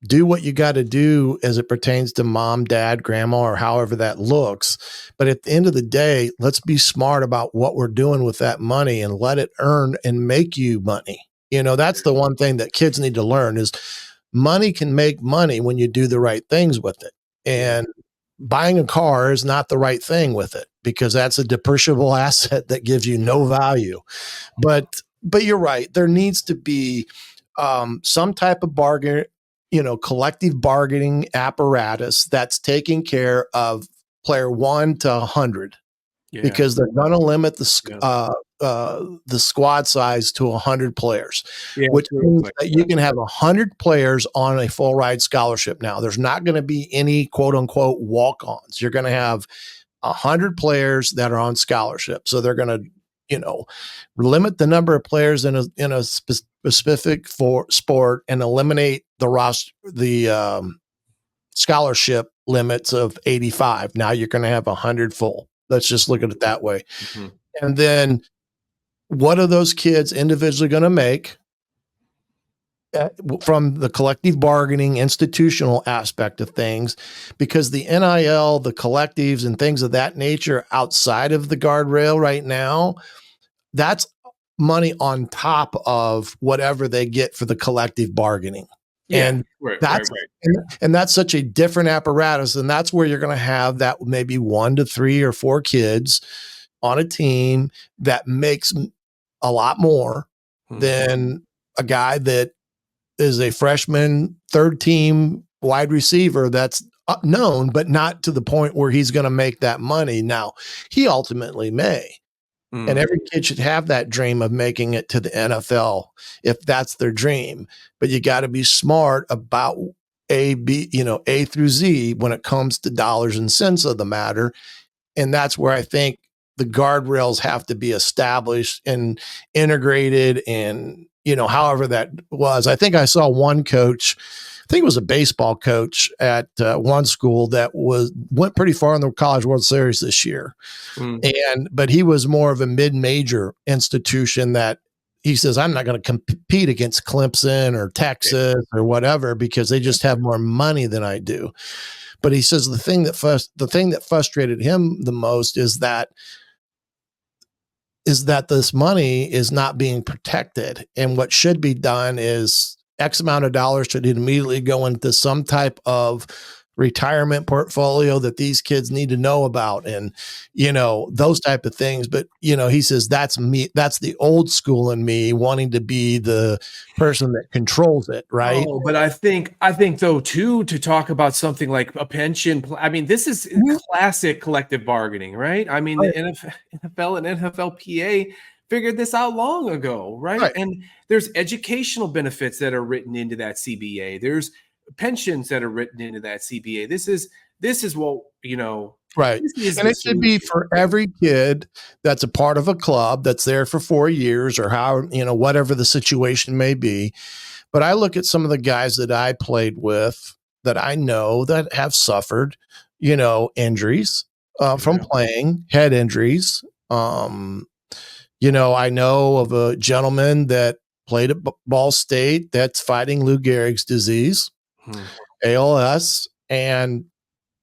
do what you got to do as it pertains to mom, dad, grandma, or however that looks. But at the end of the day, let's be smart about what we're doing with that money and let it earn and make you money. That's the one thing that kids need to learn is money can make money when you do the right things with it. And buying a car is not the right thing with it because that's a depreciable asset that gives you no value. But you're right. There needs to be some type of bargain, collective bargaining apparatus that's taking care of player 1 to 100 because they're going to limit the squad size to 100 players, which means that you can have 100 players on a full ride scholarship. Now, there's not going to be any quote unquote walk-ons. You're going to have 100 players that are on scholarship. So they're going to, limit the number of players in a specific sport and eliminate the scholarship limits of 85. Now you're going to have 100 full. Let's just look at it that way. Mm-hmm. And then what are those kids individually going to make from the collective bargaining institutional aspect of things? Because the NIL, the collectives and things of that nature outside of the guardrail right now, that's money on top of whatever they get for the collective bargaining. And that's such a different apparatus. And that's where you're going to have that maybe 1 to 3 or 4 kids on a team that makes a lot more than a guy that is a freshman, third team wide receiver that's known, but not to the point where he's going to make that money. Now, he ultimately may. And every kid should have that dream of making it to the NFL if that's their dream. But you got to be smart about A through Z when it comes to dollars and cents of the matter. And that's where I think the guardrails have to be established and integrated and, however that was. I think I saw one coach, I think it was a baseball coach at one school that went pretty far in the College World Series this year. But he was more of a mid-major institution that he says, I'm not going to compete against Clemson or Texas or whatever because they just have more money than I do. But he says the thing that frustrated him the most is that this money is not being protected. And what should be done is X amount of dollars should immediately go into some type of retirement portfolio that these kids need to know about and, those type of things. But, he says, that's me. That's the old school in me wanting to be the person that controls it. Right. Oh, but I think though, too, to talk about something like a pension. I mean, this is classic collective bargaining, right? I mean, the NFL and NFLPA figured this out long ago, right? And there's educational benefits that are written into that CBA. There's pensions that are written into that CBA. This is what, right. And it should be for every kid that's a part of a club that's there for 4 years or how, whatever the situation may be. But I look at some of the guys that I played with that I know that have suffered, injuries from playing, head injuries. I know of a gentleman that played at Ball State that's fighting Lou Gehrig's disease, ALS. And,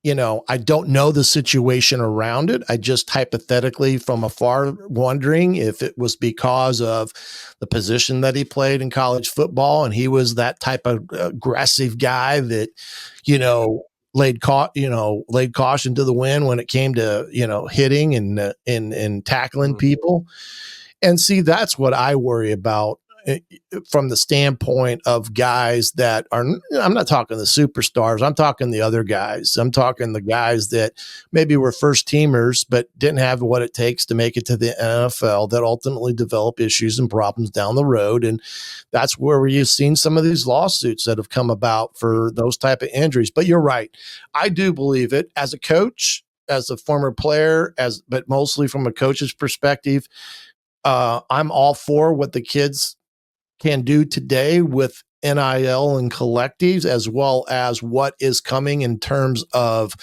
I don't know the situation around it. I just hypothetically from afar wondering if it was because of the position that he played in college football. And he was that type of aggressive guy that, laid caution to the wind when it came to, hitting and tackling people. And see, that's what I worry about from the standpoint of guys that are, I'm not talking the superstars. I'm talking the other guys. I'm talking the guys that maybe were first teamers, but didn't have what it takes to make it to the NFL that ultimately develop issues and problems down the road. And that's where you've seen some of these lawsuits that have come about for those type of injuries. But you're right. I do believe it as a coach, as a former player, but mostly from a coach's perspective. I'm all for what the kids can do today with NIL and collectives, as well as what is coming in terms of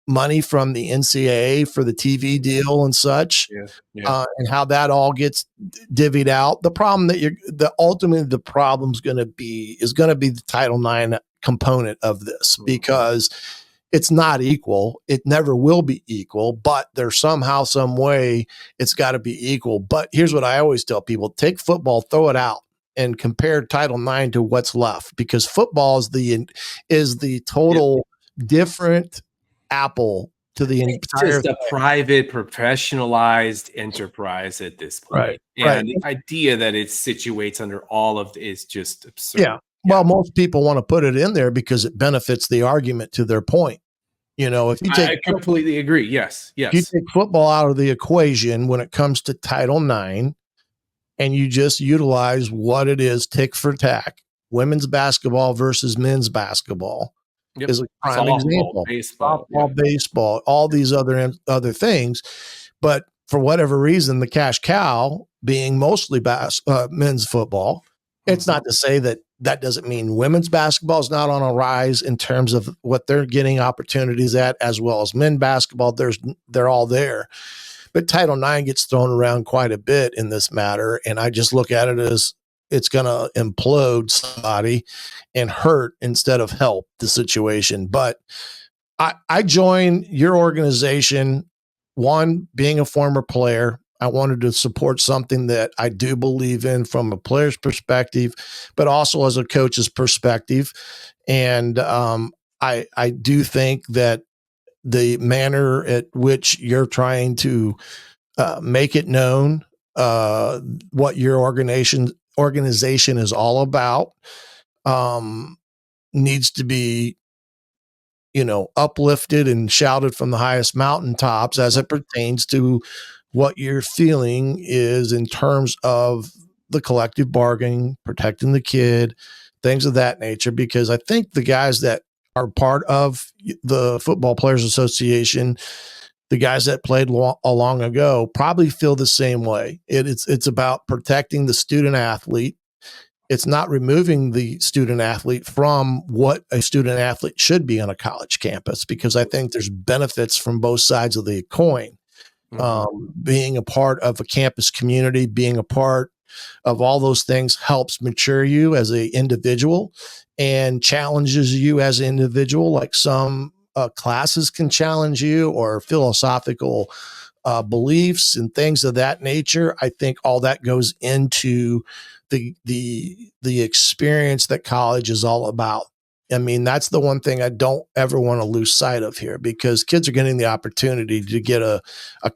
money from the NCAA for the TV deal and such, and how that all gets divvied out. The problem that ultimately the problem's going to be the Title IX component of this, because it's not equal. It never will be equal, but there's somehow, some way it's got to be equal. But here's what I always tell people: take football, throw it out, and compare Title IX to what's left, because football is the total different apple to the entire. It's just a private, professionalized enterprise at this point. Right. And the idea that it situates under all of it is just absurd. Yeah. Well, most people want to put it in there because it benefits the argument to their point. If you take, I completely agree. Yes. you take football out of the equation when it comes to Title IX, and you just utilize what it is, tick for tack, women's basketball versus men's basketball is a prime example. Softball, baseball, all these other things. But for whatever reason, the cash cow being mostly men's football. It's not to say that doesn't mean women's basketball is not on a rise in terms of what they're getting opportunities at, as well as men basketball. They're all there. But Title IX gets thrown around quite a bit in this matter. And I just look at it as it's going to implode somebody and hurt instead of help the situation. But I join your organization, one, being a former player. I wanted to support something that I do believe in from a player's perspective, but also as a coach's perspective. And I do think that the manner at which you're trying to make it known what your organization is all about needs to be uplifted and shouted from the highest mountaintops as it pertains to what you're feeling is in terms of the collective bargaining, protecting the kid, things of that nature. Because I think the guys that are part of the Football Players Association, the guys that played long ago, probably feel the same way. It's about protecting the student athlete. It's not removing the student athlete from what a student athlete should be on a college campus, because I think there's benefits from both sides of the coin. Being a part of a campus community, being a part of all those things helps mature you as an individual and challenges you as an individual. Like some classes can challenge you, or philosophical beliefs and things of that nature. I think all that goes into the experience that college is all about. I mean, that's the one thing I don't ever want to lose sight of here, because kids are getting the opportunity to get a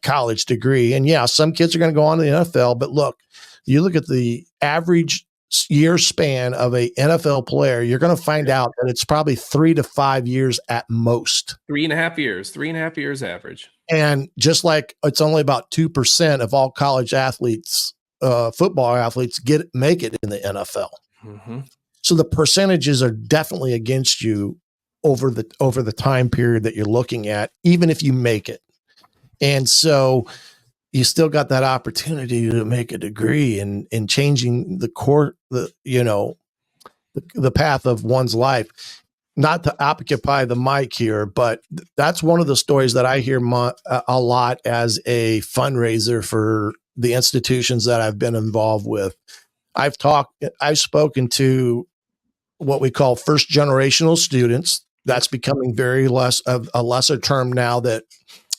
college degree. And yeah, some kids are going to go on to the NFL, but look, you look at the average year span of a NFL player, you're going to find out that it's probably 3 to 5 years at most. 3.5 years average. And just like it's only about 2% of all college athletes, football athletes make it in the NFL. Mm-hmm. So the percentages are definitely against you over the time period that you're looking at, even if you make it. And so you still got that opportunity to make a degree in changing the path of one's life. Not to occupy the mic here, but that's one of the stories that I hear a lot as a fundraiser for the institutions that I've been involved with. I've spoken to what we call first generational students. That's becoming very less of a lesser term now that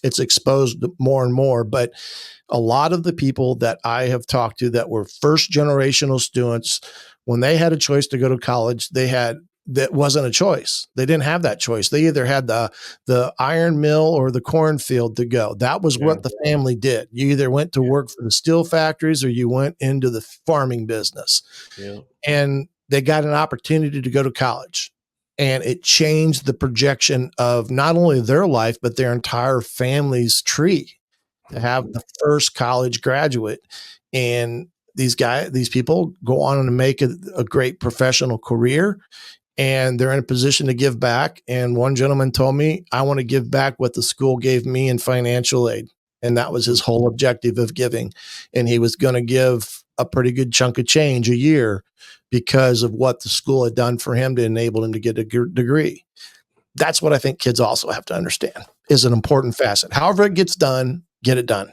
it's exposed more and more. But a lot of the people that I have talked to that were first generational students, when they had a choice to go to college, that wasn't a choice. They didn't have that choice. They either had the iron mill or the cornfield to go. That was what the family did. You either went to work for the steel factories or you went into the farming business. Yeah. And they got an opportunity to go to college, and it changed the projection of not only their life, but their entire family's tree to have the first college graduate. And these people go on and make a great professional career, and they're in a position to give back. And one gentleman told me, I want to give back what the school gave me in financial aid. And that was his whole objective of giving. And he was going to give a pretty good chunk of change a year because of what the school had done for him to enable him to get a degree. That's what I think kids also have to understand. is an important facet. However it gets done, get it done.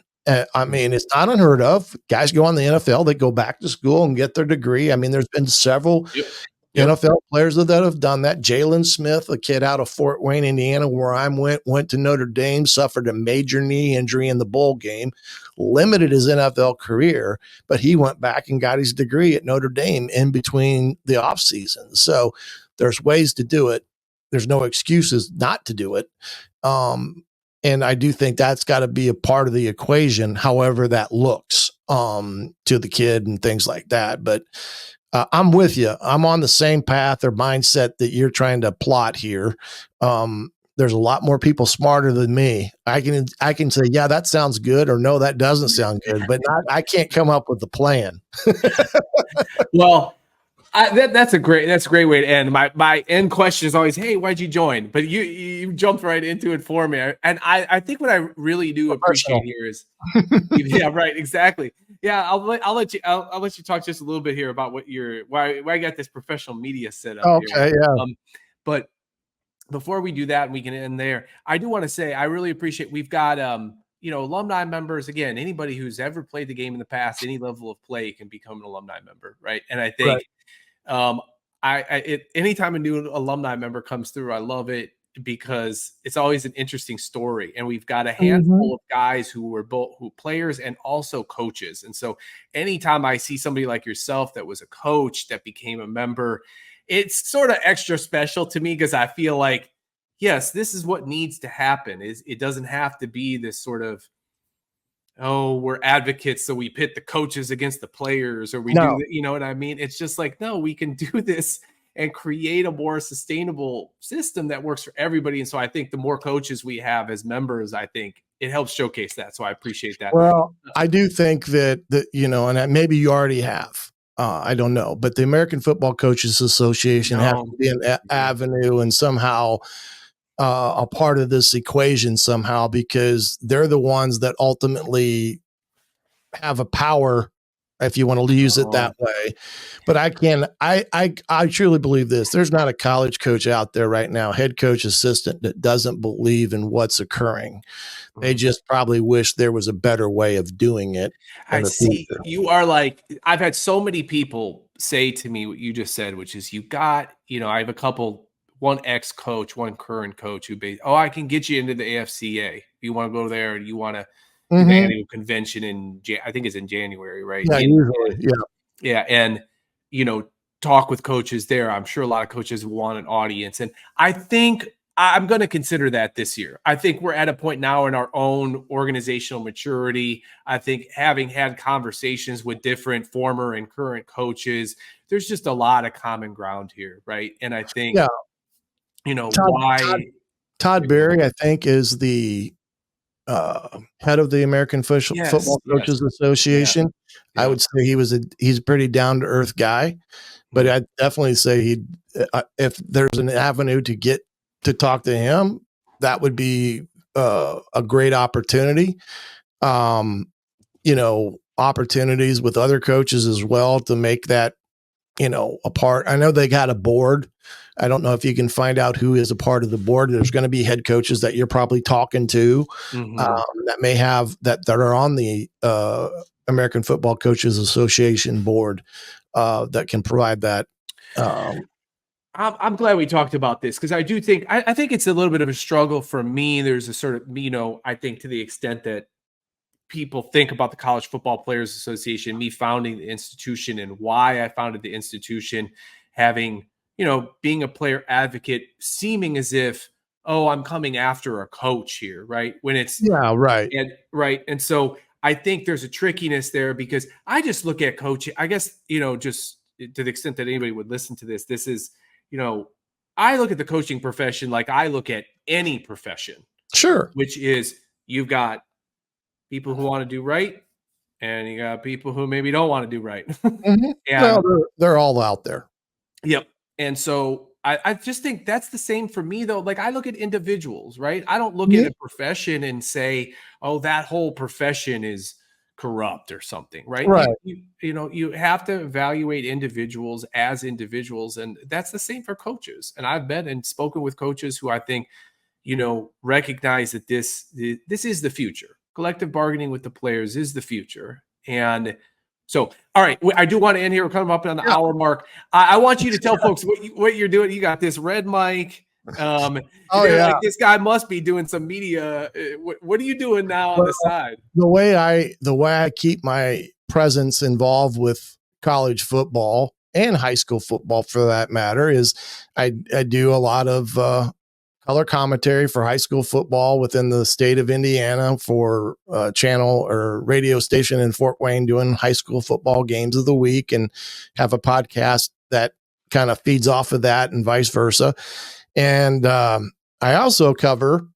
I mean, it's not unheard of. Guys go on the NFL, they go back to school and get their degree. I mean, there's been several Yep. NFL players that have done that. Jalen Smith, a kid out of Fort Wayne, Indiana, where I went to Notre Dame, suffered a major knee injury in the bowl game, limited his NFL career, but he went back and got his degree at Notre Dame in between the off seasons. So there's ways to do it. There's no excuses not to do it. And I do think that's got to be a part of the equation, however that looks to the kid and things like that. But I'm with you. I'm on the same path or mindset that you're trying to plot here. There's a lot more people smarter than me. I can say, yeah, that sounds good, or no, that doesn't sound good, but I can't come up with the plan. Well, that's a great way to end. My end question is always, hey, why'd you join? But you jumped right into it for me. And I think what I really do appreciate here is, yeah, right, exactly. Yeah, I'll let you talk just a little bit here about why I got this professional media set up. Okay, here. yeah. But before we do that, and we can end there, I do want to say I really appreciate we've got alumni members. Again, anybody who's ever played the game in the past, any level of play can become an alumni member, right? And I think anytime a new alumni member comes through, I love it because it's always an interesting story. And we've got a handful of guys who were both players and also coaches. And so anytime I see somebody like yourself that was a coach that became a member, it's sort of extra special to me because I feel like, yes, this is what needs to happen. It doesn't have to be this sort of, oh, we're advocates, so we pit the coaches against the players, or we do, you know what I mean? It's just like, no, we can do this and create a more sustainable system that works for everybody. And so I think the more coaches we have as members, I think it helps showcase that. So I appreciate that. Well, I do think that and maybe you already have, I don't know, but the American Football Coaches Association has to be an avenue and somehow a part of this equation somehow, because they're the ones that ultimately have a power, if you want to use it that way. But I truly believe this. There's not a college coach out there right now, head coach, assistant, that doesn't believe in what's occurring. They just probably wish there was a better way of doing it. I see. You are like, I've had so many people say to me what you just said, which is I have one ex-coach, one current coach who I can get you into the AFCA. You want to go there, and you want to do the annual convention I think it's in January, right? Yeah, usually, yeah. And, talk with coaches there. I'm sure a lot of coaches want an audience. And I think I'm going to consider that this year. I think we're at a point now in our own organizational maturity. I think having had conversations with different former and current coaches, there's just a lot of common ground here, right? And I think, Todd Berry, I think, is the head of the American Football Coaches Association. Yeah. I would say he's a pretty down to earth guy, but I'd definitely say if there's an avenue to talk to him, that would be a great opportunity. Opportunities with other coaches as well to make that, a part. I know they got a board. I don't know if you can find out who is a part of the board. There's going to be head coaches that you're probably talking to that may have that are on the American Football Coaches Association board that can provide that. I'm glad we talked about this because I do think I think it's a little bit of a struggle for me. There's a sort of, I think to the extent that people think about the College Football Players Association, me founding the institution and why I founded the institution, having, being a player advocate, seeming as if, I'm coming after a coach here, right? When it's right. And so I think there's a trickiness there because I just look at coaching, I guess, just to the extent that anybody would listen to this is, I look at the coaching profession like I look at any profession. Sure. Which is you've got people who want to do right, and you got people who maybe don't want to do right. And they're all out there. Yep. And so I just think that's the same for me, though. Like I look at individuals, right? I don't look at a profession and say, that whole profession is corrupt or something, right? Right. You have to evaluate individuals as individuals, and that's the same for coaches. And I've met and spoken with coaches who I think, recognize that this is the future. Collective bargaining with the players is the future. And so, all right, I do want to end here. We're coming up on the hour mark. I want you to tell folks what you're doing. You got this red mic. Like, this guy must be doing some media. What are you doing now on the side? The way I keep my presence involved with college football and high school football, for that matter, is I do a lot of color commentary for high school football within the state of Indiana for a channel or radio station in Fort Wayne, doing high school football games of the week, and have a podcast that kind of feeds off of that and vice versa. And I also cover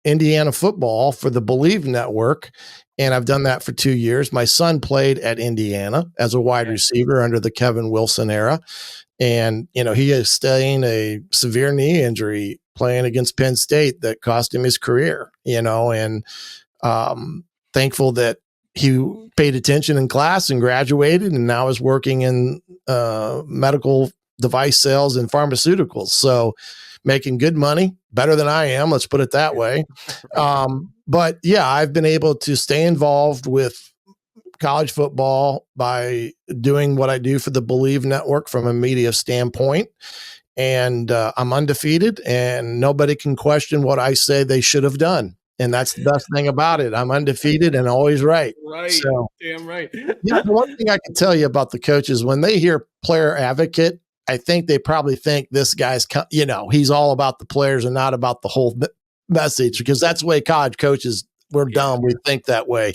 Indiana football for the Believe Network, and I've done that for 2 years. My son played at Indiana as a wide receiver under the Kevin Wilson era. And, he is sustained a severe knee injury playing against Penn State that cost him his career, and thankful that he paid attention in class and graduated, and now is working in medical device sales and pharmaceuticals. So making good money, better than I am, let's put it that way. But yeah, I've been able to stay involved with college football by doing what I do for the Believe Network from a media standpoint. And I'm undefeated, and nobody can question what I say they should have done. And that's the best thing about it. I'm undefeated and always right. Right. So, damn right. The one thing I can tell you about the coaches, when they hear player advocate, I think they probably think this guy's, he's all about the players and not about the whole message, because that's the way college coaches, we're dumb. We think that way.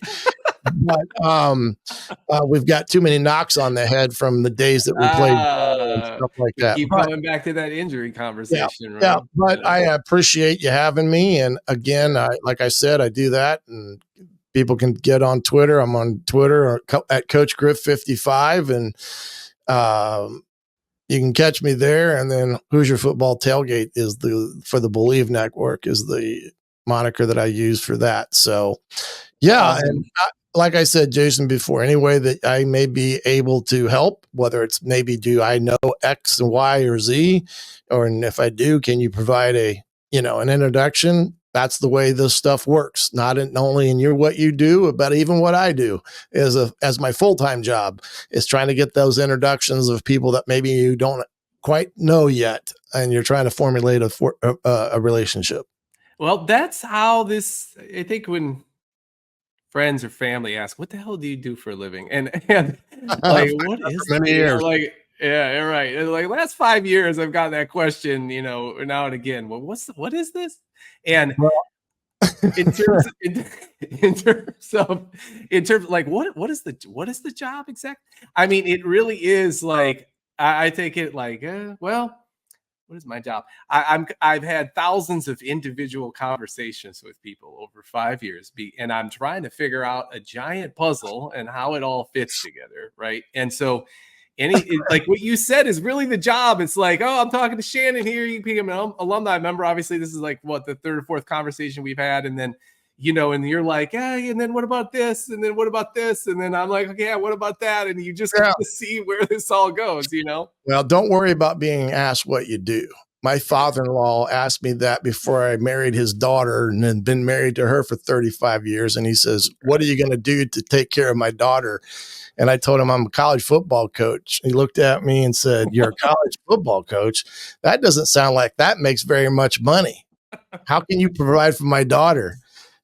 But we've got too many knocks on the head from the days that we played and stuff like that. Keep coming back to that injury conversation, right? Yeah, but I appreciate you having me. And again, like I said, I do that, and people can get on Twitter. I'm on Twitter at Coach Griff 55, and you can catch me there. And then Hoosier Football Tailgate is for the Believe Network is the moniker that I use for that. So yeah. Awesome. And like I said, Jason, before, any way that I may be able to help, whether it's maybe do I know X and Y or Z, and if I do, can you provide an introduction? That's the way this stuff works. Not only in what you do, but even what I do as my full-time job is trying to get those introductions of people that maybe you don't quite know yet, and you're trying to formulate a relationship. Well, that's how I think when friends or family ask, what the hell do you do for a living? And like, what is many years? Yeah, right. And like last 5 years, I've gotten that question, now and again. Well, what is this? And in terms of like, what is the job exactly? I mean, it really is like, I take it like, what is my job? I've had thousands of individual conversations with people over 5 years, and I'm trying to figure out a giant puzzle and how it all fits together, right? And so, like what you said is really the job. It's like, oh, I'm talking to Shannon here. You become an alumni member. Obviously, this is like the third or fourth conversation we've had, and then and you're like, hey, and then what about this? And then what about this? And then I'm like, okay, yeah, what about that? And you just get to see where this all goes, Well, don't worry about being asked what you do. My father-in-law asked me that before I married his daughter, and had been married to her for 35 years. And he says, what are you going to do to take care of my daughter? And I told him I'm a college football coach. He looked at me and said, you're a college football coach? That doesn't sound like that makes very much money. How can you provide for my daughter?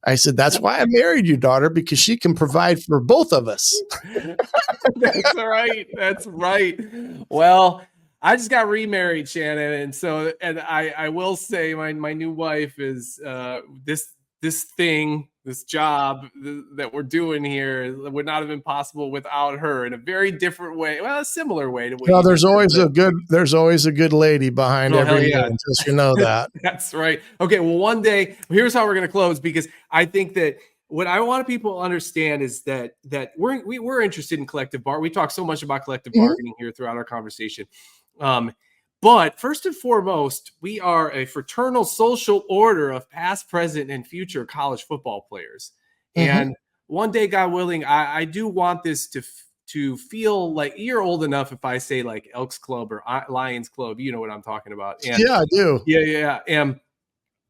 I said, that's why I married your daughter, because she can provide for both of us. That's right. That's right. Well, I just got remarried, Shannon. And I will say my new wife is this job that we're doing here would not have been possible without her, in a very different way. Well, a similar way to what there's always a good lady behind every man, just that. That's right. Okay. Well, one day, here's how we're going to close, because I think that what I want people to understand is that we're interested in collective bar. We talk so much about collective bargaining here throughout our conversation. But first and foremost, we are a fraternal social order of past, present, and future college football players. And one day, God willing, I do want this to feel like you're old enough if I say like Elks Club or Lions Club. You know what I'm talking about. And, yeah, I do. Yeah. And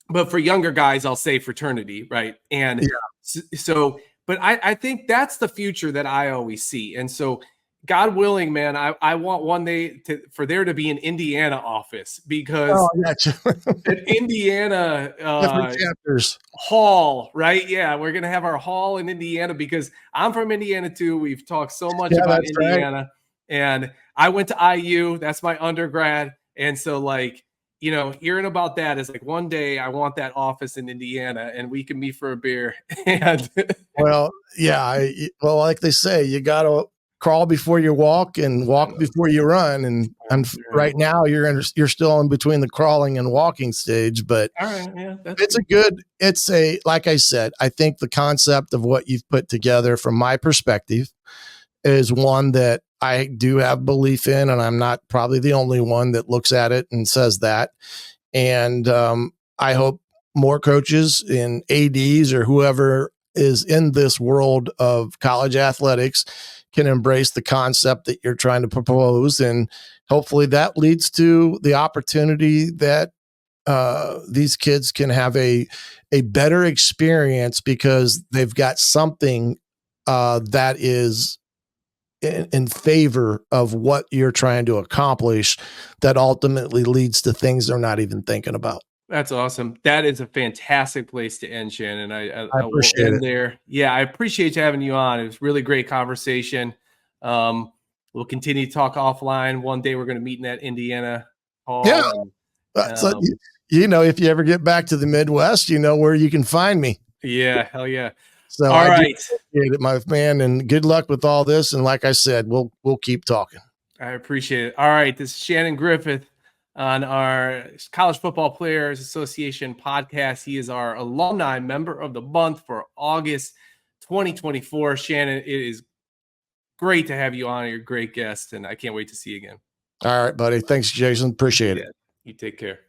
but for younger guys, I'll say fraternity, right? And Yeah. so, but I think that's the future that I always see. And so, God willing, man, I want one day for there to be an Indiana office, because Oh, I got you. an Indiana Different chapters. hall, right? Yeah, we're gonna have our hall in Indiana, because I'm from Indiana too. We've talked so much Yeah, about that's right. Indiana, and I went to IU. That's my undergrad, and so like, you know, hearing about that is like, one day I want that office in Indiana, and we can meet for a beer. And Well, yeah, well, like they say, you got to crawl before you walk and walk before you run. And right now you're still in between the crawling and walking stage, but all right, yeah, it's like I said, I think the concept of what you've put together from my perspective is one that I do have belief in, and I'm not probably the only one that looks at it and says that. And I hope more coaches and ADs or whoever is in this world of college athletics can embrace the concept that you're trying to propose. And hopefully that leads to the opportunity that these kids can have a better experience, because they've got something that is in favor of what you're trying to accomplish, that ultimately leads to things they're not even thinking about. That's awesome. That is a fantastic place to end, Shannon. I will appreciate end it. there. Yeah, I appreciate you having you on. It was really great conversation. We'll continue to talk offline. One day we're going to meet in that Indiana hall. Yeah. And, So, you know, if you ever get back to the Midwest, you know where you can find me. yeah, hell yeah. So all right, appreciate it, my man, and good luck with all this. And like I said, we'll keep talking. I appreciate it. All right, this is Shannon Griffith on our College Football Players Association podcast. He is our alumni member of the month for August 2024. Shannon, it is great to have you on. You're a great guest, and I can't wait to see you again. All right, buddy. Thanks, Jason. Appreciate it. You take care.